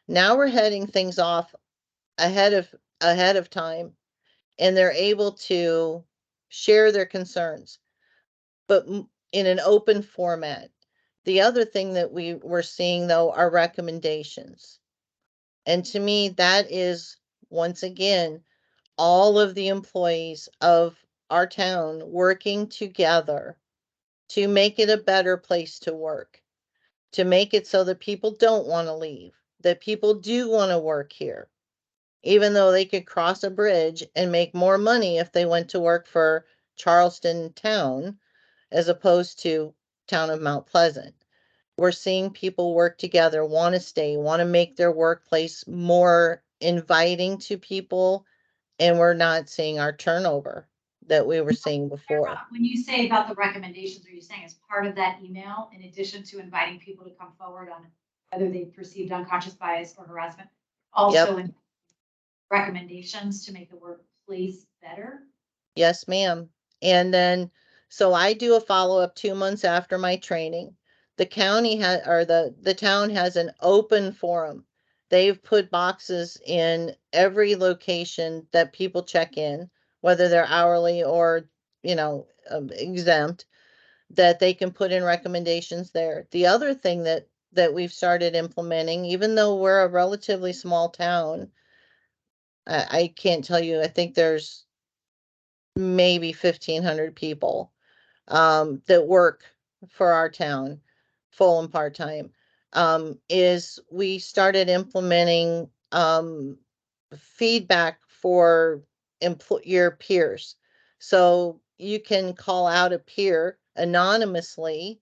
Now we're heading things off ahead of time, and they're able to share their concerns, but in an open format. The other thing that we were seeing, though, are recommendations. And to me, that is, once again, all of the employees of our town working together to make it a better place to work, to make it so that people don't want to leave, that people do want to work here, even though they could cross a bridge and make more money if they went to work for Charleston town as opposed to town of Mount Pleasant. We're seeing people work together, want to stay, want to make their workplace more inviting to people, and we're not seeing our turnover that we were seeing before. When you say about the recommendations, are you saying as part of that email, in addition to inviting people to come forward on whether they perceived unconscious bias or harassment, also in recommendations to make the workplace better? Yes, ma'am. And then, so I do a follow-up 2 months after my training. The county or the town has an open forum. They've put boxes in every location that people check in, whether they're hourly or, exempt, that they can put in recommendations there. The other thing that we've started implementing, even though we're a relatively small town, I can't tell you, I think there's maybe 1,500 people that work for our town, full and part-time, is we started implementing feedback for your peers. So you can call out a peer anonymously,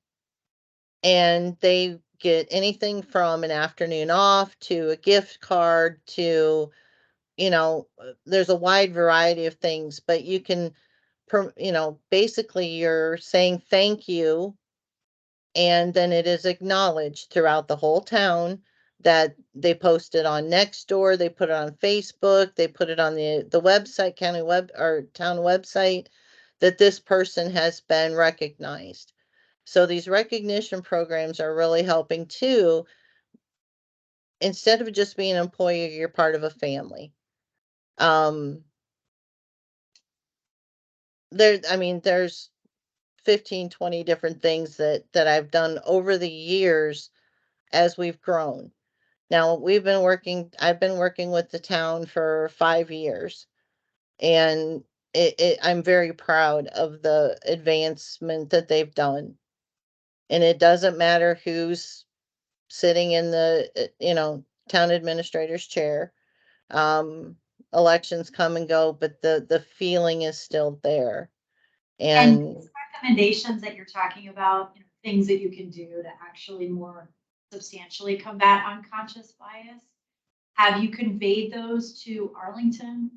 and they get anything from an afternoon off to a gift card to, there's a wide variety of things, but you can, basically you're saying thank you and then it is acknowledged throughout the whole town that they post it on Nextdoor, they put it on Facebook, they put it on the website, county web or town website, that this person has been recognized. So these recognition programs are really helping too. Instead of just being an employee, you're part of a family. There's 15, 20 different things that I've done over the years as we've grown. Now I've been working with the town for 5 years, and I'm very proud of the advancement that they've done. And it doesn't matter who's sitting in the, town administrator's chair. Um, Elections come and go, but the feeling is still there. And And these recommendations that you're talking about, things that you can do to actually more substantially combat unconscious bias, have you conveyed those to Arlington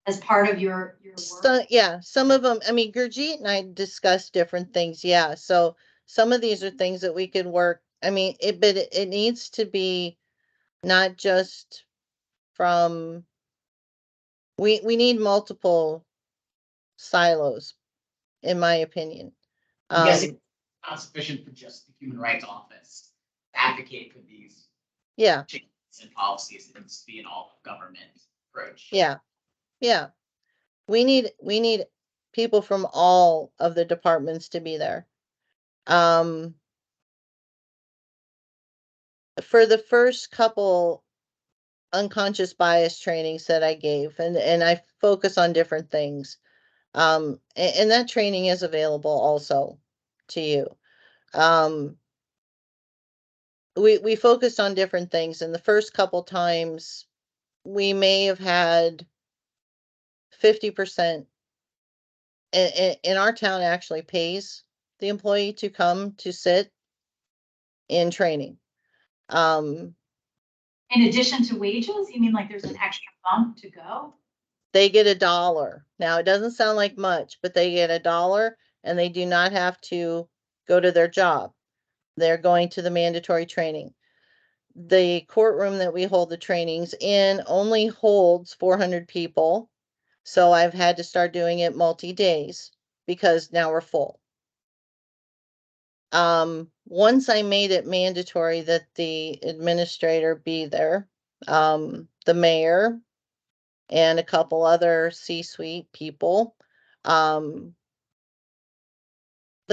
as part of your so, work? yeah, some of them, Gurjeet and I discussed different things. Yeah. So some of these are things that we could work. But it needs to be not just from, we need multiple silos, in my opinion. I'm guessing it's not sufficient for just the Human Rights Office to advocate for these Yeah, changes and policies. It needs to be an all government approach. yeah, yeah. We need people from all of the departments to be there. For the first couple unconscious bias trainings that I gave, and I focus on different things. And that training is available also to you. We focused on different things, and the first couple times we may have had 50%, and our town actually pays the employee to come to sit in training. In addition to wages, you mean like there's an extra bump to go? They get $1. Now, it doesn't sound like much, but they get $1, and they do not have to go to their job. They're going to the mandatory training. The courtroom that we hold the trainings in only holds 400 people. So I've had to start doing it multi-days because now we're full. Once I made it mandatory that the administrator be there, the mayor and a couple other C-suite people, the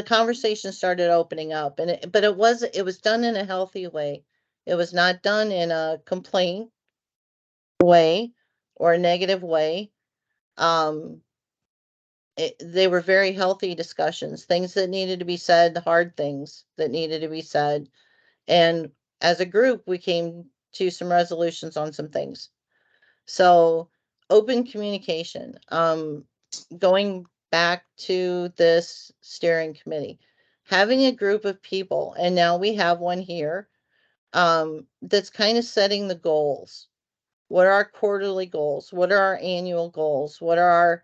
conversation started opening up, but it was done in a healthy way. It was not done in a complaint way or a negative way. They were very healthy discussions, things that needed to be said, hard things that needed to be said. And as a group, we came to some resolutions on some things. So open communication, going back to this steering committee, having a group of people, and now we have one here, that's kind of setting the goals. What are our quarterly goals? What are our annual goals? What are our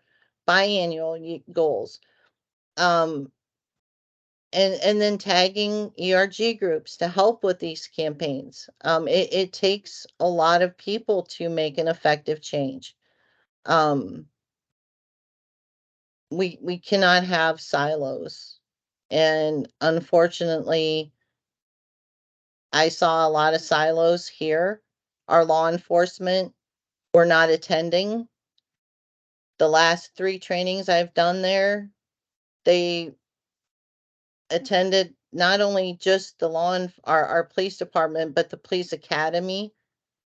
biannual goals? And then tagging ERG groups to help with these campaigns. It takes a lot of people to make an effective change. We cannot have silos. And unfortunately, I saw a lot of silos here. Our law enforcement were not attending. The last 3 trainings I've done there, they attended not only just our police department, but the police academy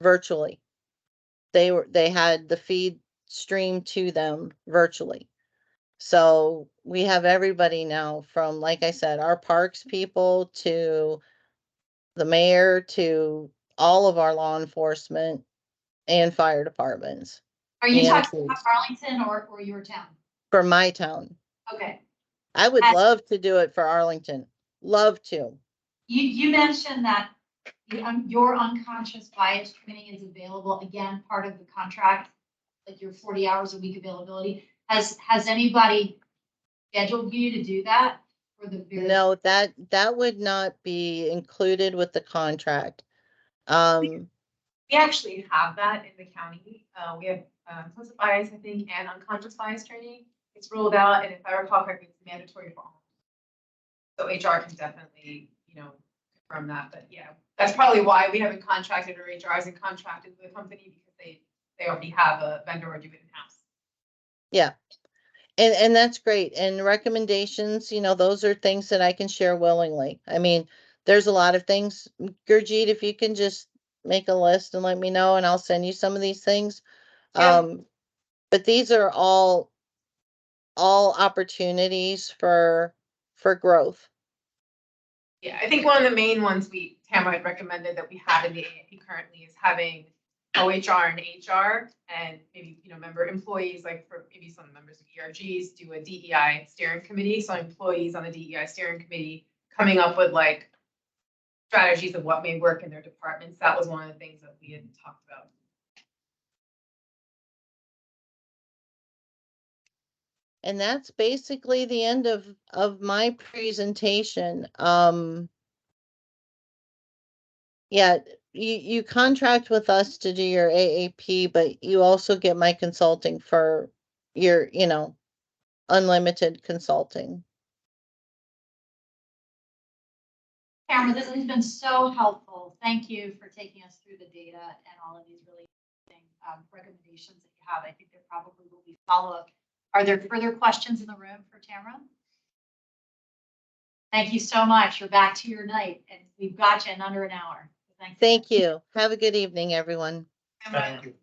virtually. They had the feed streamed to them virtually. So we have everybody now from, like I said, our parks people to the mayor to all of our law enforcement and fire departments. Are you And talking about Arlington or your town? for my town. Okay. I would As- love to do it for Arlington. Love to. You mentioned that your unconscious bias training is available, again, part of the contract, like your 40 hours a week availability. Has anybody scheduled you to do that for the very? No, that would not be included with the contract. We actually have that in the county. We have implicit bias, I think, and unconscious bias training. It's rolled out, and if I recall correctly, it's mandatory for all. So HR can definitely, confirm that, but yeah, that's probably why we haven't contracted, or HR hasn't contracted with the company, because they already have a vendor or do it in-house. Yeah. And that's great. And recommendations, those are things that I can share willingly. I mean, there's a lot of things. Gurjeet, if you can just make a list and let me know, and I'll send you some of these things. Yeah. But these are all opportunities for growth. Yeah, I think one of the main ones Tamara had recommended that we have in the AAP currently is having OHR and HR, and maybe, member employees, like for maybe some members of ERGs, do a DEI steering committee. So employees on the DEI steering committee coming up with like strategies of what may work in their departments. That was one of the things that we had talked about. And that's basically the end of my presentation. Yeah, you contract with us to do your AAP, but you also get my consulting for your, unlimited consulting. Tamara, this has been so helpful. Thank you for taking us through the data and all of these really interesting recommendations that you have. I think there probably will be follow-up. Are there further questions in the room for Tamara? Thank you so much. You're back to your night, and we've got you in under an hour. Thank you. Have a good evening, everyone. Thank you.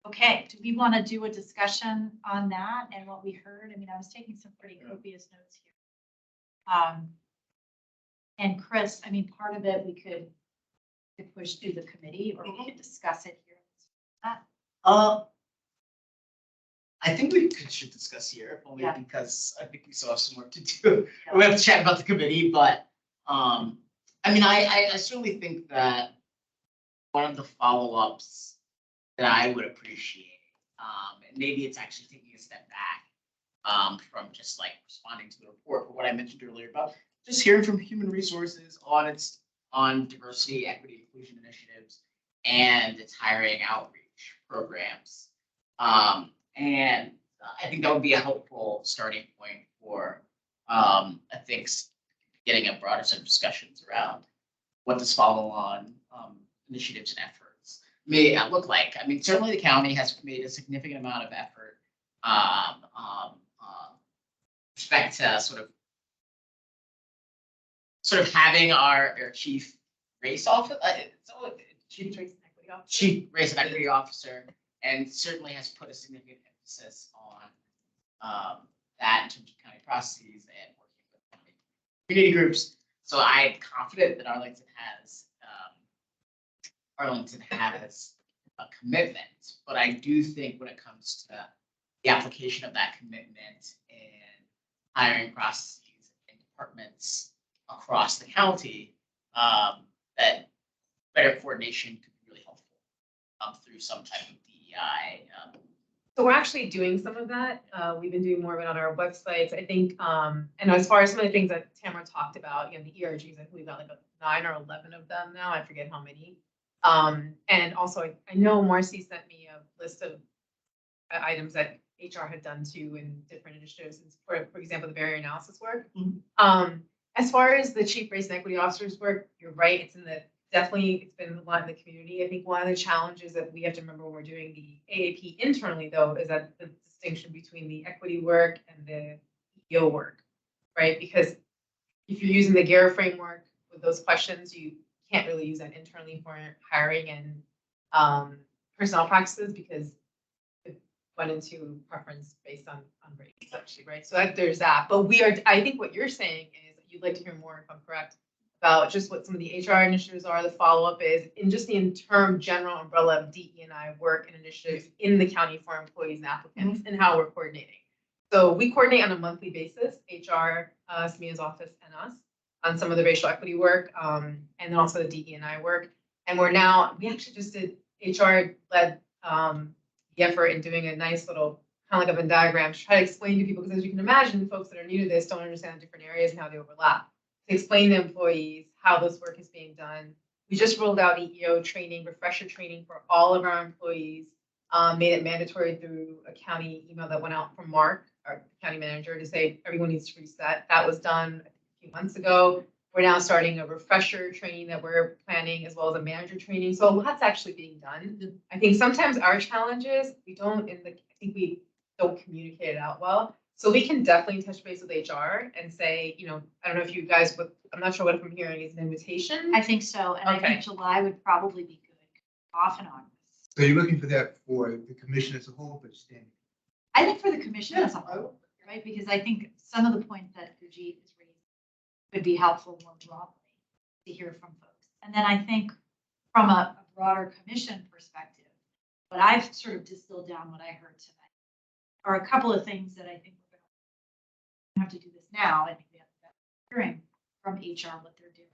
Okay, do we want to do a discussion on that and what we heard? I mean, I was taking some pretty copious notes here. And Chris, I mean, part of it we could push through the committee, or we could discuss it here. I think we should discuss here, only Yeah. because I think we still have some work to do. We have to chat about the committee, but I mean, I certainly think that one of the follow-ups that I would appreciate, and maybe it's actually taking a step back from just like responding to the report, but what I mentioned earlier about just hearing from human resources on diversity, equity, inclusion initiatives, and its hiring outreach programs. And I think that would be a helpful starting point for, I think, getting a broader set of discussions around what does follow-on initiatives and efforts may look like. I mean, certainly the county has made a significant amount of effort respect to sort of having our chief race officer, chief race and equity officer, and certainly has put a significant emphasis on that in terms of county processes and working with community groups. So I'm confident that Arlington has a commitment, but I do think when it comes to the application of that commitment and hiring processes and departments across the county, that better coordination could be really helpful through some type of DEI. So we're actually doing some of that. We've been doing more of it on our websites, I think. And as far as some of the things that Tamara talked about, the ERGs, I think we've got like 9 or 11 of them now. I forget how many. And also, I know Marcy sent me a list of items that HR had done too in different initiatives. For example, the barrier analysis work. Mm-hmm. As far as the chief race and equity officers work, you're right. It's been a lot in the community. I think one of the challenges that we have to remember when we're doing the AAP internally, though, is that the distinction between the equity work and the EO work, right? Because if you're using the GARE framework with those questions, you can't really use that internally for hiring and personnel practices, because it went into preference based on race, actually, right? So there's that. But I think what you're saying is that you'd like to hear more, if I'm correct, about just what some of the HR initiatives are, the follow-up is, and just the general umbrella of DE&I work and initiatives in the county for employees and applicants, and how we're coordinating. So we coordinate on a monthly basis, HR, Samia's office, and us, on some of the racial equity work, and then also the DE&I work. And we actually just did HR led the effort in doing a nice little kind of like a Venn diagram, to try to explain to people, because as you can imagine, folks that are new to this don't understand the different areas and how they overlap. To explain to employees how this work is being done. We just rolled out EEO training, refresher training for all of our employees, made it mandatory through a county email that went out from Mark, our county manager, to say everyone needs to reset. That was done a few months ago. We're now starting a refresher training that we're planning, as well as a manager training. So a lot's actually being done. I think sometimes our challenge is we don't communicate it out well. So we can definitely touch base with HR and say, I don't know if you guys would, I'm not sure what I'm hearing is an invitation. I think so, and I Okay. think July would probably be good, off and on. So you're looking for that for the commission as a whole, but standing. I think for the commission as a whole, right, because I think some of the points that Gurjeet is raising would be helpful more broadly to hear from folks. And then I think from a broader commission perspective, what I've sort of distilled down what I heard tonight are a couple of things that I think we're going to have to do this now. I think we have to be hearing from HR what they're doing.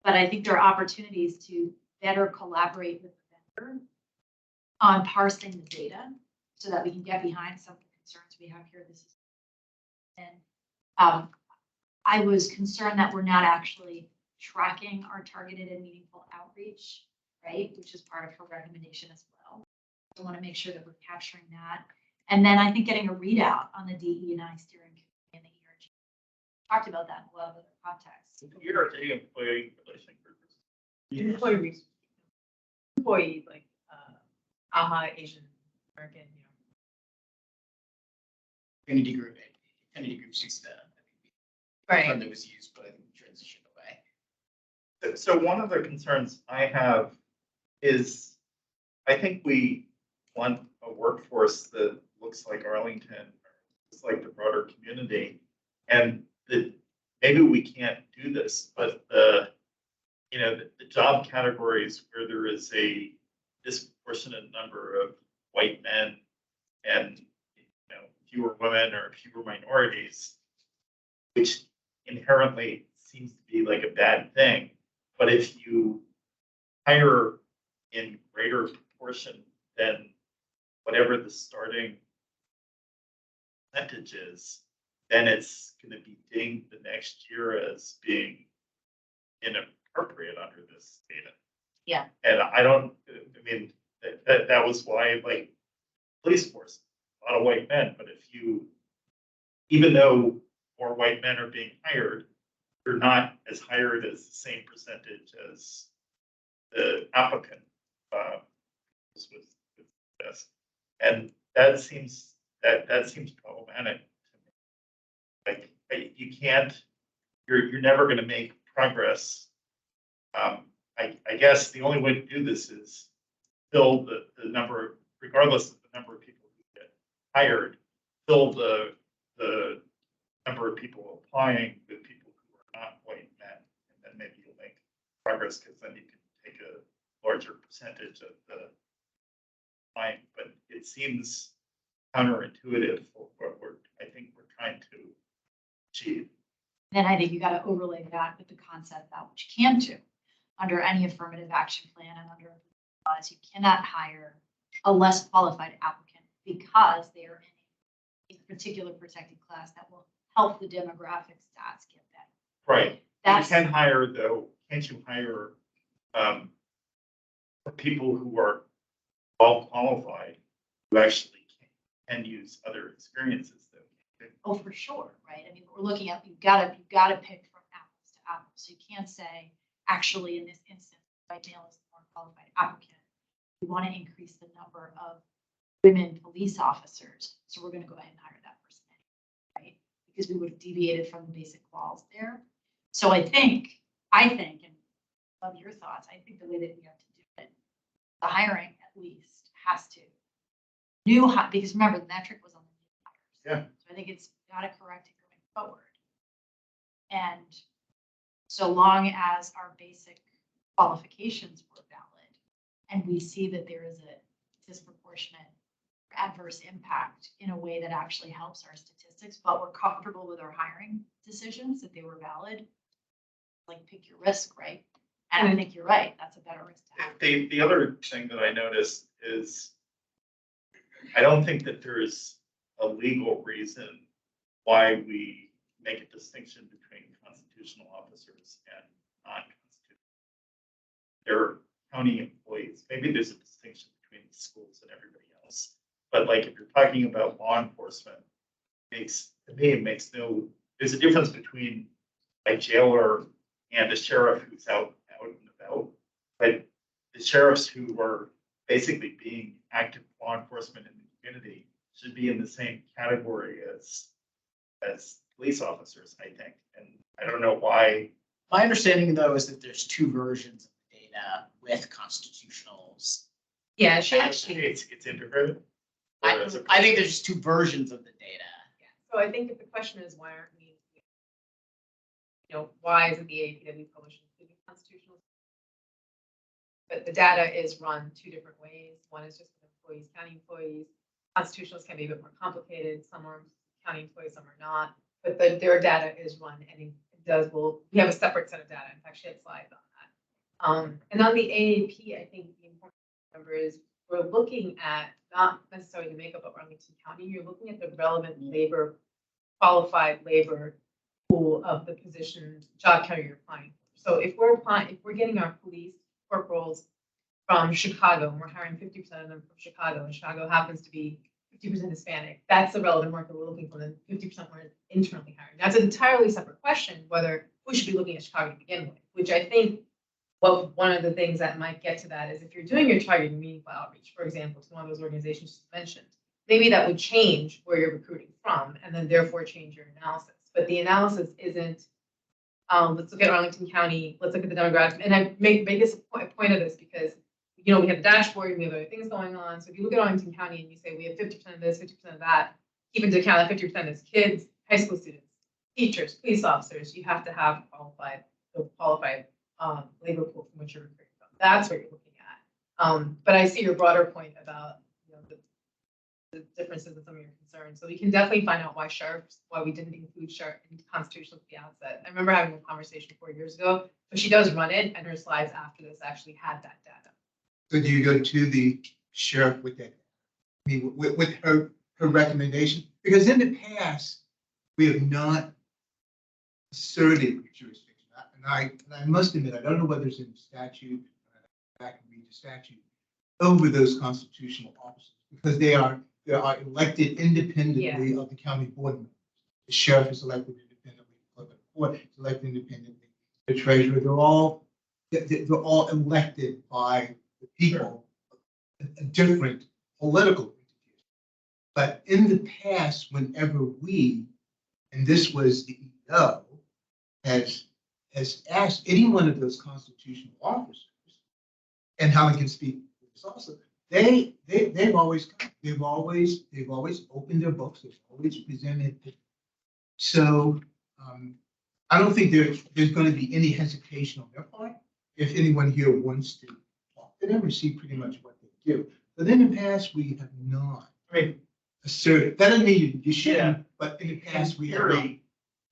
But I think there are opportunities to better collaborate with the vendor on parsing the data so that we can get behind some of the concerns we have here. And I was concerned that we're not actually tracking our targeted and meaningful outreach, right? Which is part of her recommendation as well. I want to make sure that we're capturing that. And then I think getting a readout on the DE&I steering committee and the ERG. Talked about that in a lot of other contexts. ERG employee relation group. Employee, like, AHA, Asian American, Affinity group, affinity group 6 term Right. that was used, but I think transitioned away. So one of the concerns I have is, I think we want a workforce that looks like Arlington, looks like the broader community, and that maybe we can't do this, but the job categories where there is a disproportionate number of white men and fewer women or fewer minorities, which inherently seems to be like a bad thing. But if you hire in greater proportion than whatever the starting percentage is, then it's going to be dinged the next year as being inappropriate under this data. Yeah. And that was why, like, police force, a lot of white men, but even though more white men are being hired, they're not as hired as the same percentage as the applicant was with this. And that seems problematic to me. Like, you're never going to make progress. I guess the only way to do this is fill the number, regardless of the number of people who get hired, fill the number of people applying with people who are not white men, and then maybe you'll make progress because then you can take a larger percentage of the time. But it seems counterintuitive for what I think we're trying to achieve. Then I think you got to overlay that with the concept that what you can do under any affirmative action plan and under laws, you cannot hire a less qualified applicant because they are in a particular protected class that will help the demographic stats get better. Right. That's You can hire, though, can't you hire people who are well qualified who actually can use other experiences though? oh, for sure, right? I mean, we're looking at you've got to pick from apples to apples. So you can't say actually in this instance, white male is the more qualified applicant. We want to increase the number of women police officers, so we're going to go ahead and hire that person, right? Because we would have deviated from the basic laws there. So I think, and love your thoughts, I think the way that we have to do it, the hiring at least has to because remember the metric was on the new hires. Yeah. So I think it's got to correct it going forward. And so long as our basic qualifications were valid, and we see that there is a disproportionate adverse impact in a way that actually helps our statistics, but we're comfortable with our hiring decisions, that they were valid, like pick your risk, right? And I think you're right, that's a better risk to have. The other thing that I noticed is I don't think that there is a legal reason why we make a distinction between constitutional officers and non-constitutional. They're county employees. Maybe there's a distinction between the schools and everybody else. But like, if you're talking about law enforcement, it makes no, there's a difference between a jailer and a sheriff who's out and about. But the sheriffs who are basically being active law enforcement in the community should be in the same category as police officers, I think. And I don't know why. My understanding though is that there's two versions of the data with constitutionals. Yeah, It's integrated. I think there's just two versions of the data. So I think if the question is why aren't we, why isn't the AAP that we publish including constitutional? But the data is run two different ways. One is just with employees, county employees. Constitutionals can be a bit more complicated. Some are county employees, some are not. But their data is run and it does, we have a separate set of data. In fact, she had slides on that. And on the AAP, I think the important number is we're looking at not necessarily the makeup of Arlington County. You're looking at the relevant labor, qualified labor pool of the positions, job category you're applying for. So if we're getting our police corporals from Chicago, and we're hiring 50% of them from Chicago, and Chicago happens to be 50% Hispanic, that's the relevant market we're looking for. Then 50% we're internally hiring. That's an entirely separate question, whether we should be looking at Chicago to begin with, which I think one of the things that might get to that is if you're doing your targeted meaningful outreach, for example, to one of those organizations you mentioned, maybe that would change where you're recruiting from and then therefore change your analysis. But the analysis isn't, let's look at Arlington County, let's look at the demographics. And I make this a point of this because, we have the dashboard and we have other things going on. So if you look at Arlington County and you say we have 50% of this, 50% of that, keep into account that 50% is kids, high school students, teachers, police officers, you have to have qualified labor pool from which you're recruiting from. That's what you're looking at. But I see your broader point about the differences in some of your concerns. So we can definitely find out why we didn't include sheriff in constitutional at the outset. I remember having a conversation 4 years ago, but she does run it, and her slides after this actually had that data. So do you go to the sheriff with that? I mean, with her recommendation? Because in the past, we have not asserted jurisdiction. And I must admit, I don't know whether it's in the statute, back and read the statute, over those constitutional officers, because they are elected independently of the county board members. The sheriff is elected independently, the court is elected independently, the treasurer, they're all elected by the people, a different political entities. But in the past, whenever and this was the EO, has asked any one of those constitutional officers, and Helen can speak to this also, they've always opened their books, they've always presented. So I don't think there's going to be any hesitation on their part if anyone here wants to talk to them or see pretty much what they do. But in the past, we have not asserted. That doesn't mean you shouldn't, but in the past, we have not.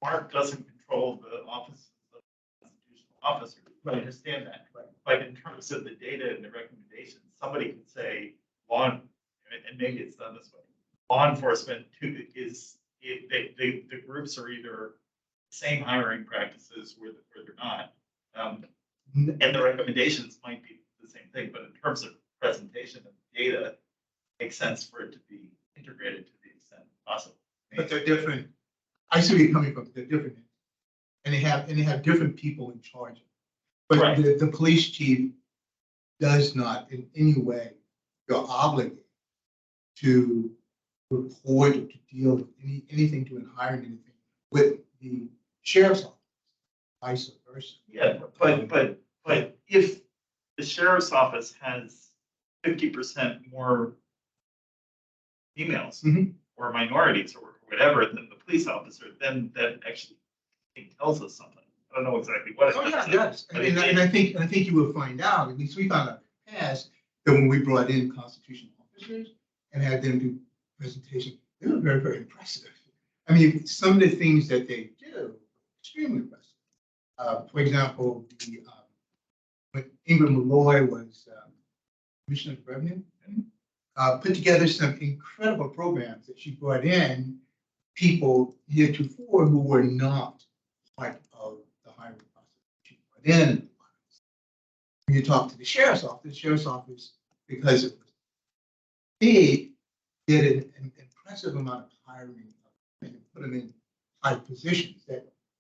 Mark doesn't control the office of the constitutional officer. I understand that. Right. But in terms of the data and the recommendations, somebody could say, and maybe it's done this way, law enforcement the groups are either the same hiring practices where they're not. And the recommendations might be the same thing, but in terms of presentation of data, it makes sense for it to be integrated to the extent possible. But they're different. I see where you're coming from. They're different, and they have different people in charge. But Right. the police chief does not in any way feel obligated to report or to deal with anything to hire anything with the sheriff's office, vice versa. Yeah, but if the sheriff's office has 50% more females or minorities or whatever than the police officer, then that actually tells us something. I don't know exactly what it Oh, yeah, does. it does. And I think you will find out, at least we found out in the past, that when we brought in constitutional officers and had them do presentation, they were very, very impressive. I mean, some of the things that they do, extremely impressive. For example, when Ingram Malloy was Commissioner of Revenue, put together some incredible programs that she brought in people heretofore who were not part of the hiring process. She brought in. When you talk to the sheriff's office, because it was big, did an impressive amount of hiring and put them in high positions.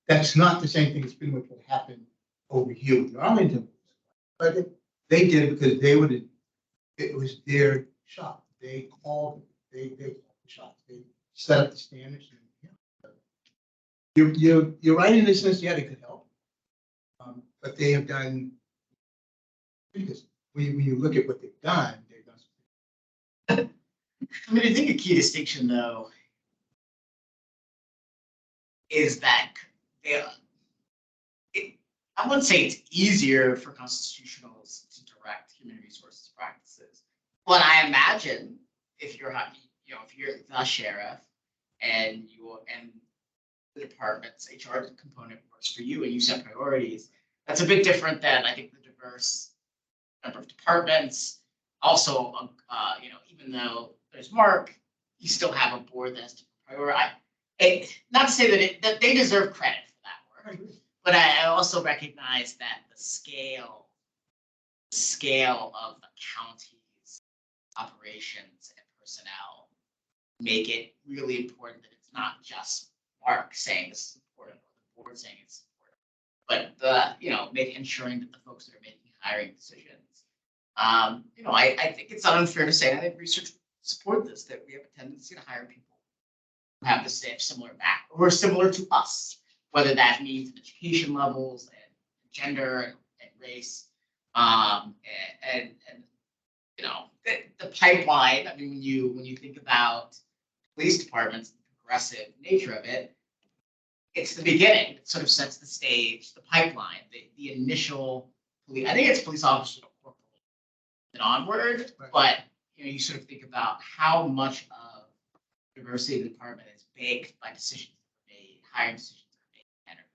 That's not the same thing as pretty much what happened over here with the Arlington. But they did it because it was their shop. They called the shots. They set up the standards. You're right in the sense, yeah, they could help. But they have done, because when you look at what they've done something. I mean, I think a key distinction, though, is that I wouldn't say it's easier for constitutionals to direct human resources practices, but I imagine if you're the sheriff and the department's HR component works for you and you set priorities, that's a bit different than I think the diverse number of departments. Also, even though there's Mark, you still have a board that's prioritize. Not to say that they deserve credit for that work, but I also recognize that the scale of the county's operations and personnel make it really important that it's not just Mark saying this is important or the board saying it's important, but ensuring that the folks that are making hiring decisions. I think it's unfair to say, I think research support this, that we have a tendency to hire people who have the same similar back or similar to us, whether that means education levels and gender and race, the pipeline. I mean, when you think about police departments, the progressive nature of it, it's the beginning. It sort of sets the stage, the pipeline, the initial police. I think it's police officer to corporal and onward, but you sort of think about how much of diversity of the department is baked by decisions that are made, hiring decisions that are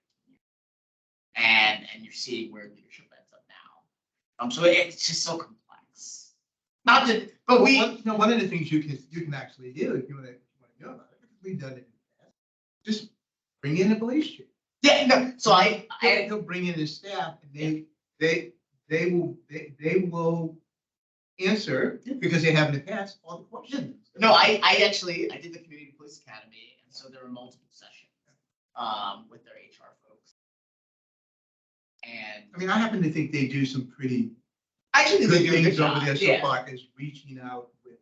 made, and you're seeing where leadership ends up now. So it's just so complex. Not that, but one of the things you can actually do if you want to know about it, because we've done it in the past, just bring in a police chief. Yeah, no. So he'll bring in his staff, and they will answer because they have in the past all the questions. No, I did the community police academy, and so there were multiple sessions with their HR folks. And I mean, I happen to think they do some pretty actually good they do a good things over job. there Yeah. so far as reaching out with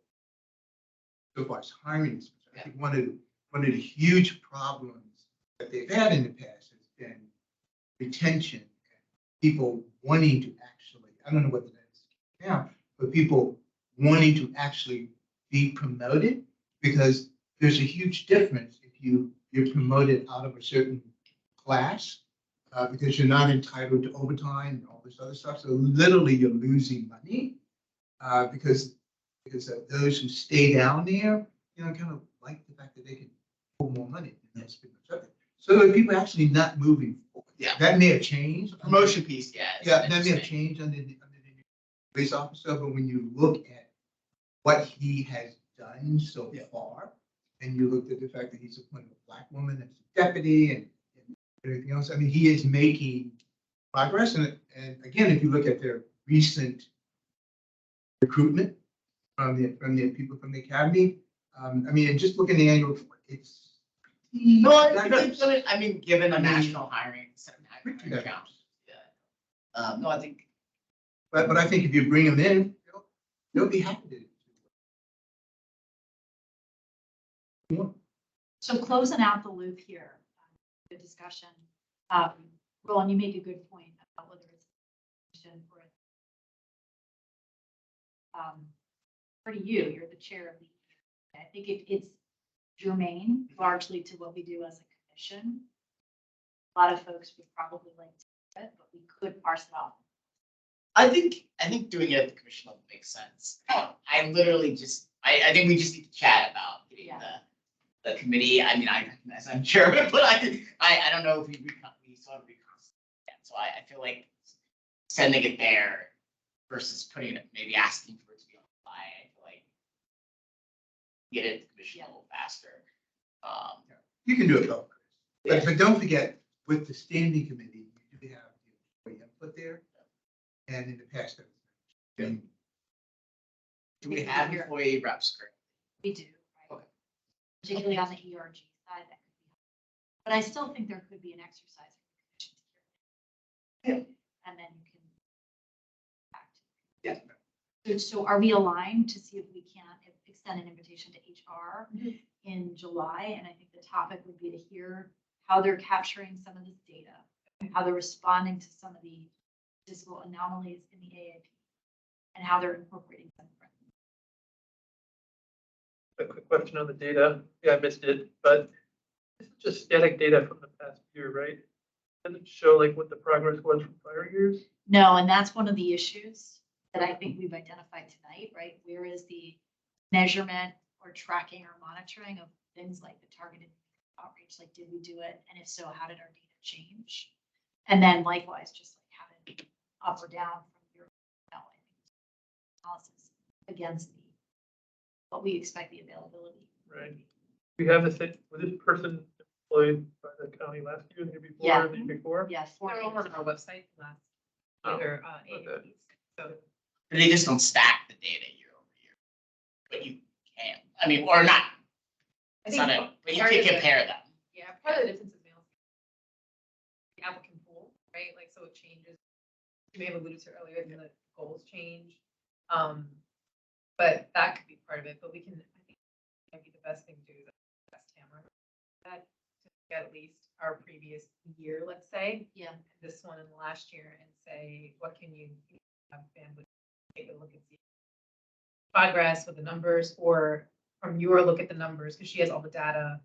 so far as hiring. I think one of the huge problems that they've had in the past has been retention, people wanting to actually, I don't know what that is now, but people wanting to actually be promoted, because there's a huge difference if you're promoted out of a certain class, because you're not entitled to overtime and all this other stuff. So literally you're losing money because those who stay down there, kind of like the fact that they can pull more money. And that's pretty much it. So people actually not moving forward. Yeah. That may have changed. The promotion piece, yeah. Yeah, that may have changed under the police officer, but when you look at what he has done so far, and you look at the fact that he's appointed a Black woman as a deputy and everything else, I mean, he is making progress. And again, if you look at their recent recruitment from the people from the academy, I mean, and just look at the annual report, it's No, I mean, given the national hiring challenge. Yeah. No, I think. But I think if you bring them in, they'll be happy to. So closing out the loop here, the discussion, Roland, you make a good point about whether it's for you're the chair of the. I think it's germane largely to what we do as a commission. A lot of folks would probably like to do it, but we could parse it off. I think doing it at the commission level makes sense. I literally I think we just need to chat about getting the committee. I mean, I recognize I'm chairman, but I don't know if we sort of reconstitute yet. So I feel like sending it there versus putting it, maybe asking for it to be on the fly. I feel like get it to commission a little faster. You can do it both. Yeah. But don't forget, with the standing committee, you do have the employee input there. And in the past, Do we have employee reps currently? We do, right? Okay. Particularly on the ERG side, that could be. But I still think there could be an exercise. And then you can. Yeah. So are we aligned to see if we can extend an invitation to HR in July? And I think the topic would be to hear how they're capturing some of this data, how they're responding to some of the statistical anomalies in the AAP, and how they're incorporating them. A quick question on the data. Yeah, I missed it, but it's just static data from the past year, right? Doesn't show like what the progress was from prior years. No, and that's one of the issues that I think we've identified tonight, right? Where is the measurement or tracking or monitoring of things like the targeted outreach? Like, did we do it? And if so, how did our data change? And then likewise, just like how did it up or down from your analysis against the what we expect the availability. Right. We have a set, was this person employed by the county last year, the year before, Yeah. the year before? Yes. They're over on our website last, Oh, either, okay. AAPs. So They just don't stack the data year over year. But you can, I mean, or not. I It's think not a, but you part can of the- compare them. Yeah, part of the difference is the applicant pool, right? Like, so it changes. You may have alluded to earlier, the goals change. But that could be part of it, but we can, I think, maybe the best thing to do is ask Tamara that to get at least our previous year, let's say, Yeah. this one and last year, and say, what can you have bandwidth, take a look and see progress with the numbers, or from your look at the numbers, because she has all the data.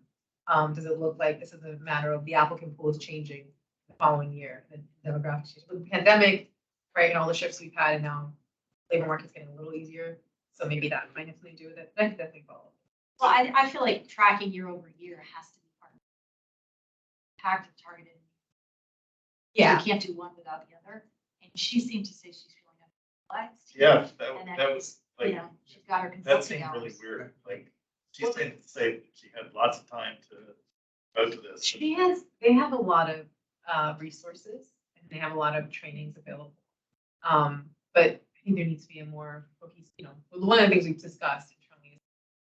Does it look like this is a matter of the applicant pool is changing the following year, the demographics change with the pandemic, right, and all the shifts we've had, and now labor market's getting a little easier, so maybe that might have something to do with it. I could definitely follow. Well, I feel like tracking year over year has to be part of it. Packed and targeted. Yeah, You can't do one without the other. And she seemed to say she's feeling utilized. Yeah, And that was You like, know, she's got her that consulting seemed really hours. weird, like, she seemed to say she had lots of time to go to this. they have a lot of resources, and they have a lot of trainings available. But I think there needs to be a more cohesive, one of the things we've discussed internally is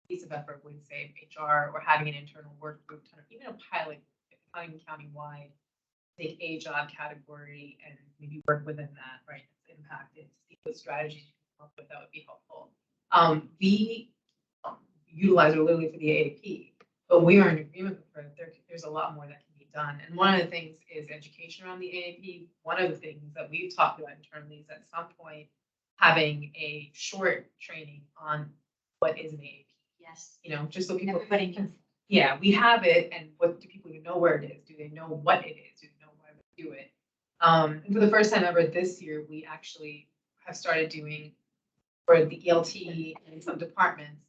piece of effort with, say, HR, or having an internal work group, kind of even a pilot, not even county-wide, take a job category and maybe work within that, right? It's impacted, see what strategies you can come up with, that would be helpful. We utilize it literally for the AAP, but we are in agreement with her that there's a lot more that can be done. And one of the things is education around the AAP. One of the things that we've talked about internally is at some point having a short training on what is an AAP. Yes. Just so people Everybody can. yeah, we have it, and what do people even know where it is? Do they know what it is? Do they know why we do it? And for the first time ever this year, we actually have started doing for the ELT and some departments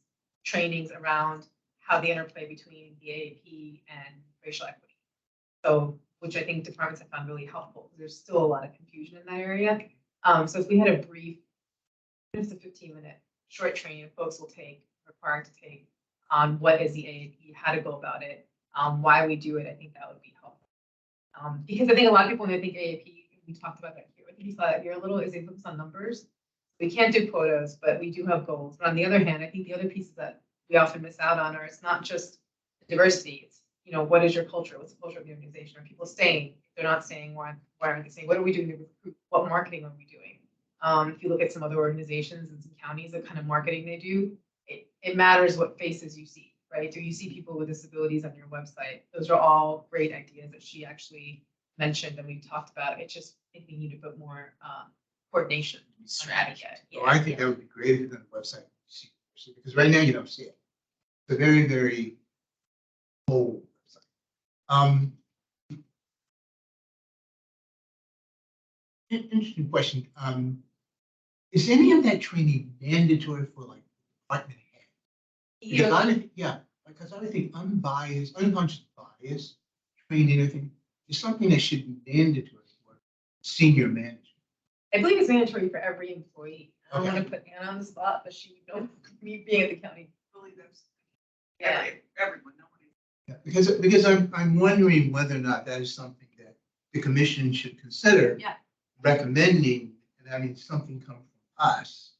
trainings around how the interplay between the AAP and racial equity. So, which I think departments have found really helpful. There's still a lot of confusion in that area. So if we had a brief, just a 15-minute short training, folks will required to take on what is the AAP, how to go about it, why we do it, I think that would be helpful. Because I think a lot of people, when they think AAP, we talked about that here, I think you saw that here a little, is they focus on numbers. We can't do quotas, but we do have goals. But on the other hand, I think the other pieces that we often miss out on are, it's not just diversity, it's, what is your culture? What's the culture of the organization? Are people staying? If they're not staying, why aren't they staying? What are we doing to recruit? What marketing are we doing? If you look at some other organizations and some counties, the kind of marketing they do, it matters what faces you see, right? Do you see people with disabilities on your website? Those are all great ideas that she actually mentioned and we've talked about. It's just, I think we need to put more coordination. Strategy. Yeah. Oh, I think that would be great if you did a website, because right now you don't see it. It's a very, very old website. Interesting question. Is any of that training mandatory for like department head? Because because I would think unbiased, unconscious bias training, I think is something that should be mandatory for senior management. I believe it's mandatory for every employee. I don't Okay. want to put Anna on the spot, but she, me being at the county, believe Yeah. Everyone, nobody. Yeah, because I'm wondering whether or not that is something that the commission should consider. Yeah. Recommending, and having something come from us,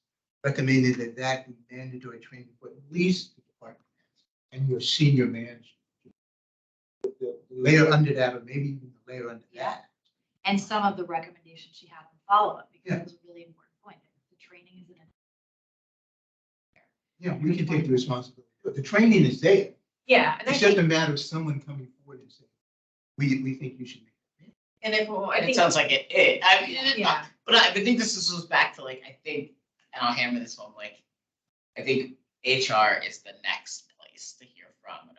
recommending that that be mandatory training for at least the department heads and your senior manager. The layer under that, or maybe even the layer under that. And some of the recommendations she had in follow-up, because Yeah. it was a really important point. The training is in it. Yeah, we can take the responsibility, but the training is there. Yeah, and I It's just think, a matter of someone coming forward and saying, we think you should make it. and if, well, I And it think, sounds like I mean, yeah, but I think this goes back to like, I think, and I'll hammer this home, like, I think HR is the next place to hear from, an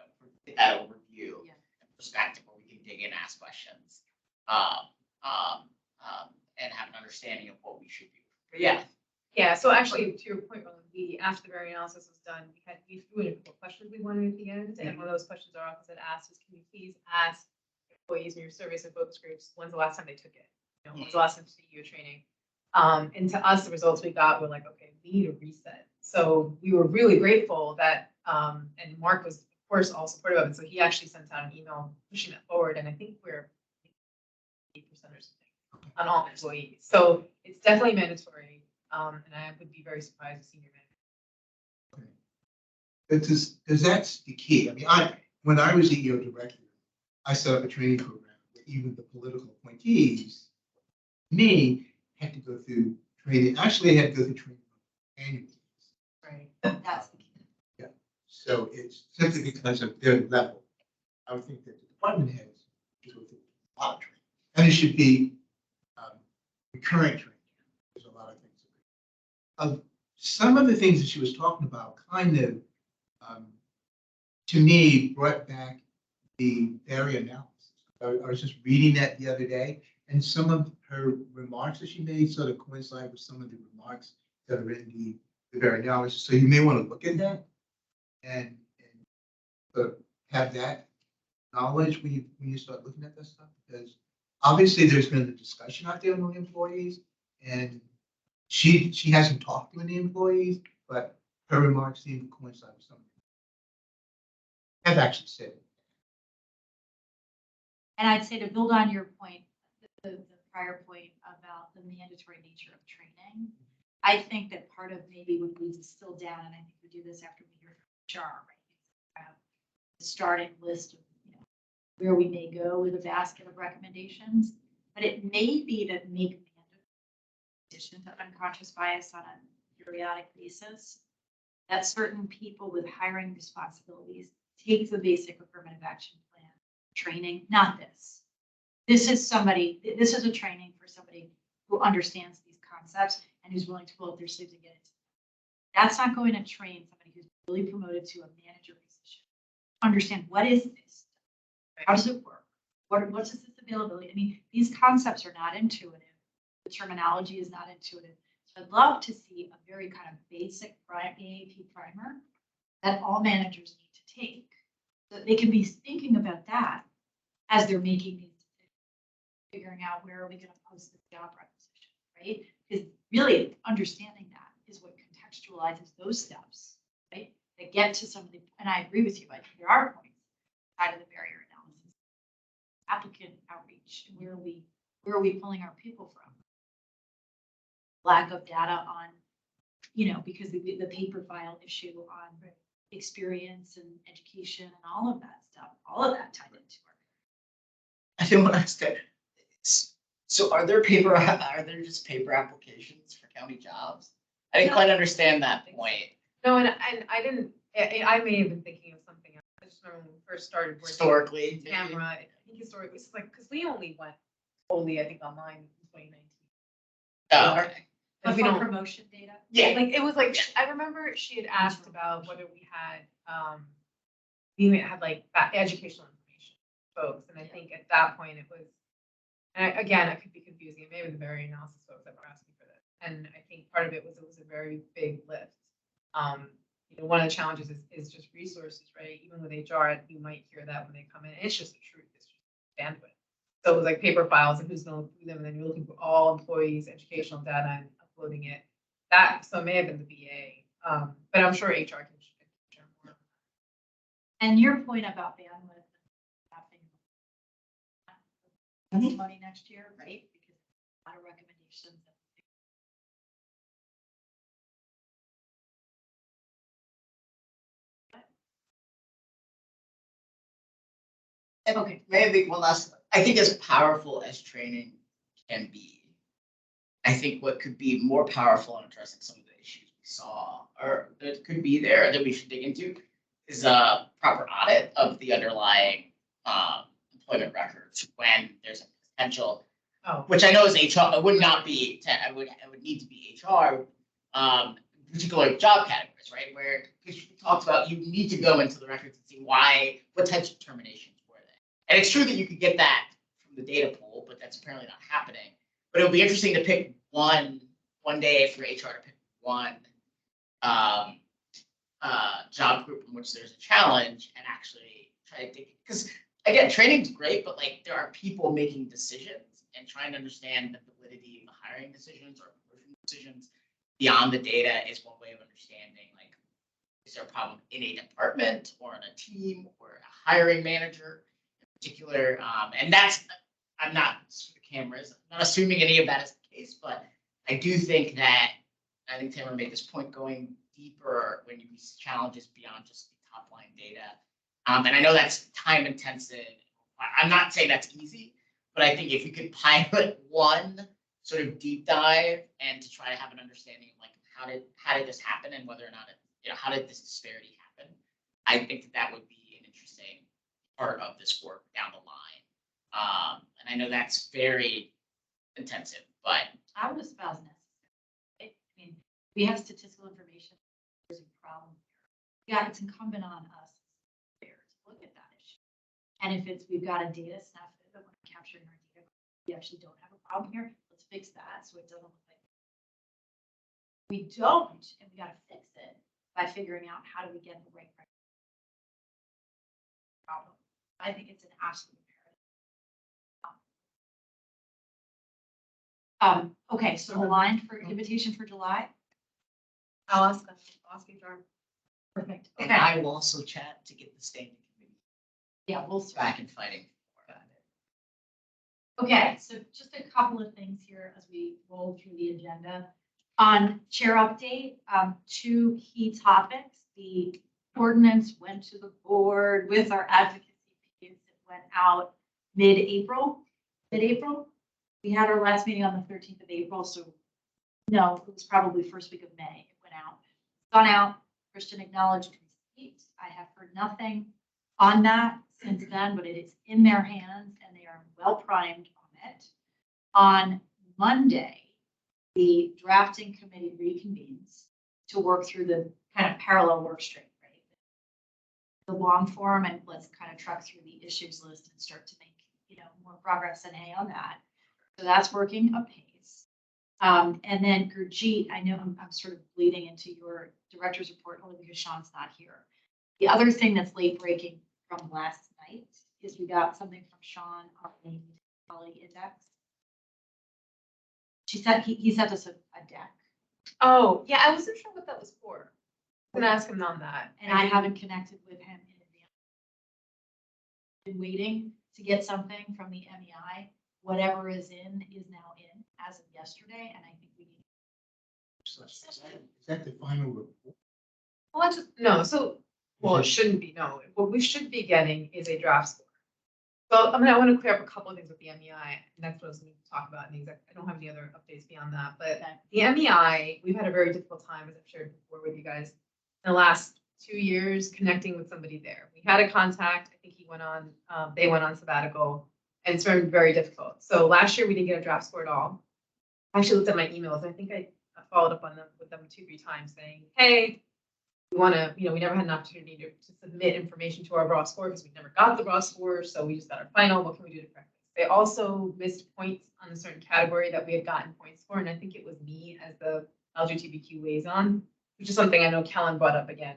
overview. Yeah. Perspective where we can dig in, ask questions, and have an understanding of what we should do. But yeah, yeah, so actually, to your point, Roland, we, after the very analysis was done, we threw in a couple of questions we wanted at the end, and one of those questions our office had asked is, can you please ask employees in your surveys and focus groups, when's the last time they took it? You know, when's the last time they took your training? And to us, the results we got were like, okay, we need a reset. So we were really grateful that, and Mark was, of course, all supportive of it, so he actually sent out an email pushing that forward, and I think we're 8% or something on all employees. So it's definitely mandatory, and I would be very surprised if senior management. Because that's the key. I mean, when I was EEO director, I set up a training program where even the political appointees, me, had to go through training. Actually, I had to go through training annually. Right. That's the key. So it's simply because of their level. I would think that the department heads should go through a lot of training. And it should be recurrent training. There's a lot of things. Some of the things that she was talking about kind of, to me, brought back the barrier analysis. I was just reading that the other day, and some of her remarks that she made sort of coincide with some of the remarks that are in the barrier analysis. So you may want to look at that and sort of have that knowledge when you start looking at that stuff, because obviously there's been a discussion out there among employees, and she hasn't talked to any employees, but her remarks seem to coincide with some. Have actually said it. And I'd say to build on your point, the prior point about the mandatory nature of training, I think that part of maybe what leads us still down, and I think we do this after we hear from HR, right? The starting list of, where we may go with a basket of recommendations, but it may be that make mandatory addition to unconscious bias on a periodic basis, that certain people with hiring responsibilities take the basic affirmative action plan training, not this. This is a training for somebody who understands these concepts and who's willing to roll up their sleeves and get it. That's not going to train somebody who's really promoted to a manager position. Understand, what is this? How does it work? What is this availability? I mean, these concepts are not intuitive. The terminology is not intuitive. So I'd love to see a very kind of basic AAP primer that all managers need to take. So they can be thinking about that as they're making these decisions, figuring out where are we going to post this job requisition, right? Because really understanding that is what contextualizes those steps, right? That get to some of the, and I agree with you, I think there are points out of the barrier analysis, applicant outreach, and where are we pulling our people from? Lack of data on, because the paper file issue on experience and education and all of that stuff, all of that tied into it. I didn't want to ask that. So are there just paper applications for county jobs? I didn't quite understand that point. No, and I didn't, I may have been thinking of something else. I just remember when we first started working Historically, maybe? camera, I think historically, it's like, because we only went I think, online in 2019. Oh, okay. And we For don't, promotion data. Yeah. like, it was like, I remember she had asked about whether we had like educational information folks, and I think at that point it was, and again, it could be confusing, it may have been the very analysis folks that were asking for this, and I think part of it was a very big lift. One of the challenges is just resources, right? Even with HR, you might hear that when they come in, it's just the truth, it's just bandwidth. So it was like paper files and who's going to do them, and then you're looking for all employees' educational data and uploading it. So it may have been the BA, but I'm sure HR can share more. And your point about bandwidth, staffing, money next year, right? Because a lot of recommendations. And Okay. maybe one last, I think as powerful as training can be, I think what could be more powerful in addressing some of the issues we saw, or that could be there that we should dig into, is a proper audit of the underlying employment records when there's a potential, Oh. which I know is HR, it would not be, it would need to be HR, particular job categories, right? Where, because you talked about, you need to go into the records and see why, what types of terminations were they. And it's true that you could get that from the data pool, but that's apparently not happening. But it'll be interesting to pick one day for HR to pick one job group in which there's a challenge and actually try to think, because again, training's great, but like there are people making decisions and trying to understand the validity of the hiring decisions or promotion decisions beyond the data is one way of understanding, like, is there a problem in a department or in a team or a hiring manager in particular? And that's, I'm not the cameras, I'm not assuming any of that is the case, but I do think that, I think Tamara made this point, going deeper when you see challenges beyond just the top line data. And I know that's time intensive. I'm not saying that's easy, but I think if you could pilot one sort of deep dive and to try to have an understanding of like how did this happen and whether or not it, you know, how did this disparity happen? I think that would be an interesting part of this work down the line. And I know that's very intensive, but I would espouse necessary. I mean, we have statistical information. There's a problem here. Yeah, it's incumbent on us there to look at that issue. And if it's, we've got a data snippet that we're capturing our data, we actually don't have a problem here. Let's fix that so it doesn't look like we don't, and we got to fix it by figuring out how do we get the right problem. I think it's an absolute imperative. Okay, so the line for invitation for July. I'll ask you, John. Perfect. and Okay. I will also chat to get the standing committee Yeah, we'll back in fighting. Okay, so just a couple of things here as we roll through the agenda. On chair update, two key topics. The ordinance went to the board with our advocacy piece. It went out mid-April. We had our last meeting on the 13th of April, so no, it was probably first week of May. It went out. Gone out. Christian acknowledged receipt. I have heard nothing on that since then, but it is in their hands and they are well primed on it. On Monday, the drafting committee reconvenes to work through the kind of parallel work stream, right? The long form, and let's kind of truck through the issues list and start to make, you know, more progress and hay on that. So that's working apace. And then Gurjeet, I know I'm sort of bleeding into your director's report only because Sean's not here. The other thing that's late breaking from last night is we got something from Sean on the quality index. She said he sent us a deck, Oh, yeah, I wasn't sure what that was for. I'm gonna ask him on that. and I haven't connected with him in advance. Been waiting to get something from the MEI. Whatever is now in as of yesterday, and I think we need. Is that the final report? Well, that's just, no, so, well, it shouldn't be, no. What we should be getting is a draft score. So, I mean, I want to clear up a couple of things with the MEI, and that's what I was going to talk about in the exec. I don't have any other updates beyond that, but the MEI, we've had a very difficult time, as I've shared before with you guys, in the last 2 years connecting with somebody there. We had a contact, I think he went on, they went on sabbatical, and it's been very difficult. So last year we didn't get a draft score at all. I actually looked at my emails. I think I followed up on them with them 2-3 times saying, hey, we want to, you know, we never had an opportunity to submit information to our raw score because we never got the raw score. So we just got our final. What can we do to correct this? They also missed points on a certain category that we had gotten points for. And I think it was me as the LGBTQ liaison, which is something I know Kellen brought up again.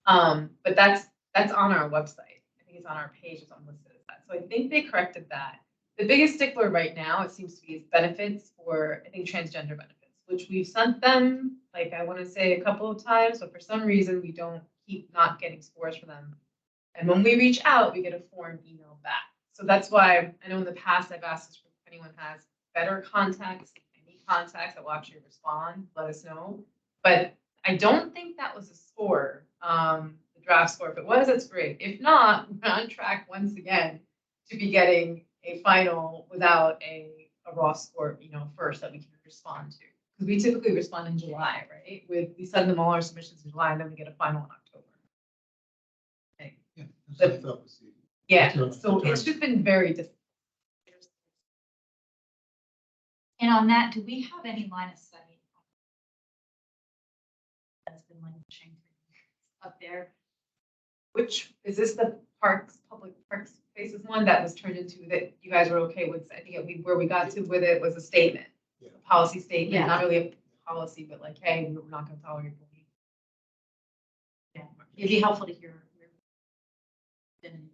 But that's on our website. I think it's on our page. It's unlisted as that. So I think they corrected that. The biggest stickler right now, it seems to be, is benefits for, I think, transgender benefits, which we've sent them, like I want to say a couple of times, but for some reason we don't keep not getting scores for them. And when we reach out, we get a form email back. So that's why I know in the past I've asked if anyone has better contacts, any contacts that will actually respond, let us know. But I don't think that was a score, the draft score. If it was, that's great. If not, we're on track once again to be getting a final without a raw score, first that we can respond to. Because we typically respond in July, right? We send them all our submissions in July and then we get a final in October. Okay. Yeah, that's what I thought was the- Yeah, That's so the it's just been very difficult. And on that, do we have any line of sight? That's been languishing up there. Which, is this the public parks spaces one that was turned into that you guys were okay with? I think where we got to with it was a statement. Yeah. A policy statement, Yeah. not really a policy, but like, hey, we're not gonna tolerate bullying. Yeah, it'd be helpful to hear. It's been,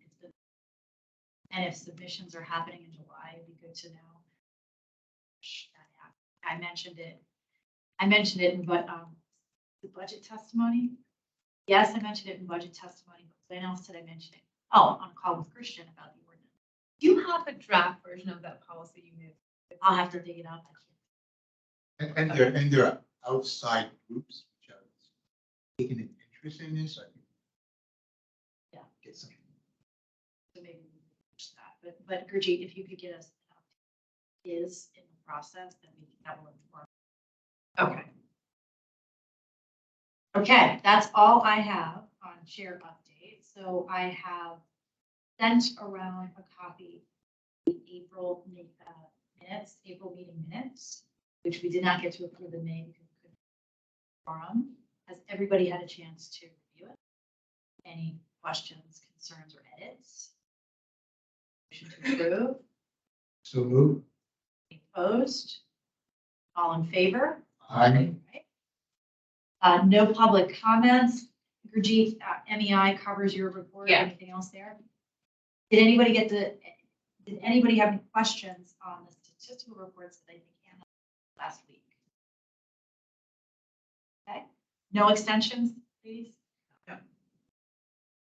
and if submissions are happening in July, it'd be good to know. I mentioned it in, the budget testimony. Yes, I mentioned it in budget testimony, but when else did I mention it? Oh, on a call with Christian about the ordinance. Do you have a draft version of that policy you made? I'll have to dig it up. And there are outside groups which are taking an interest in this, I think. Yeah. Get some. So maybe we can push that, but Gurjeet, if you could get us is in the process, then that will inform. Okay. Okay, that's all I have on share update. So I have sent around a copy of the April minutes, April meeting minutes, which we did not get to approve in May because we couldn't forum. Has everybody had a chance to review it? Any questions, concerns, or edits? Motion to approve? So move. Any opposed? All in favor? Aye. No public comments. Gurjeet, MEI covers your report. Yeah. Anything else there? Did anybody have any questions on the statistical reports that I think Anna last week? Okay, no extensions, please? No.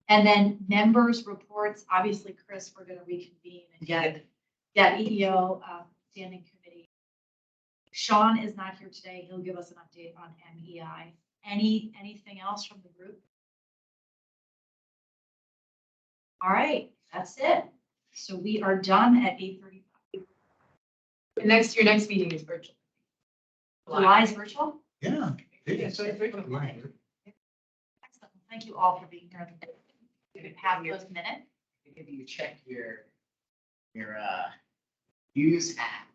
And then members' reports, obviously, Chris, we're gonna reconvene and get EEO, standing committee. Sean is not here today. He'll give us an update on MEI. Anything else from the group? All right, that's it. So we are done at 8:35. And your next meeting is virtual. July is virtual? Yeah. Yeah, so it's virtual. Excellent. Thank you all for being here. You can have those minutes. If you check your news app,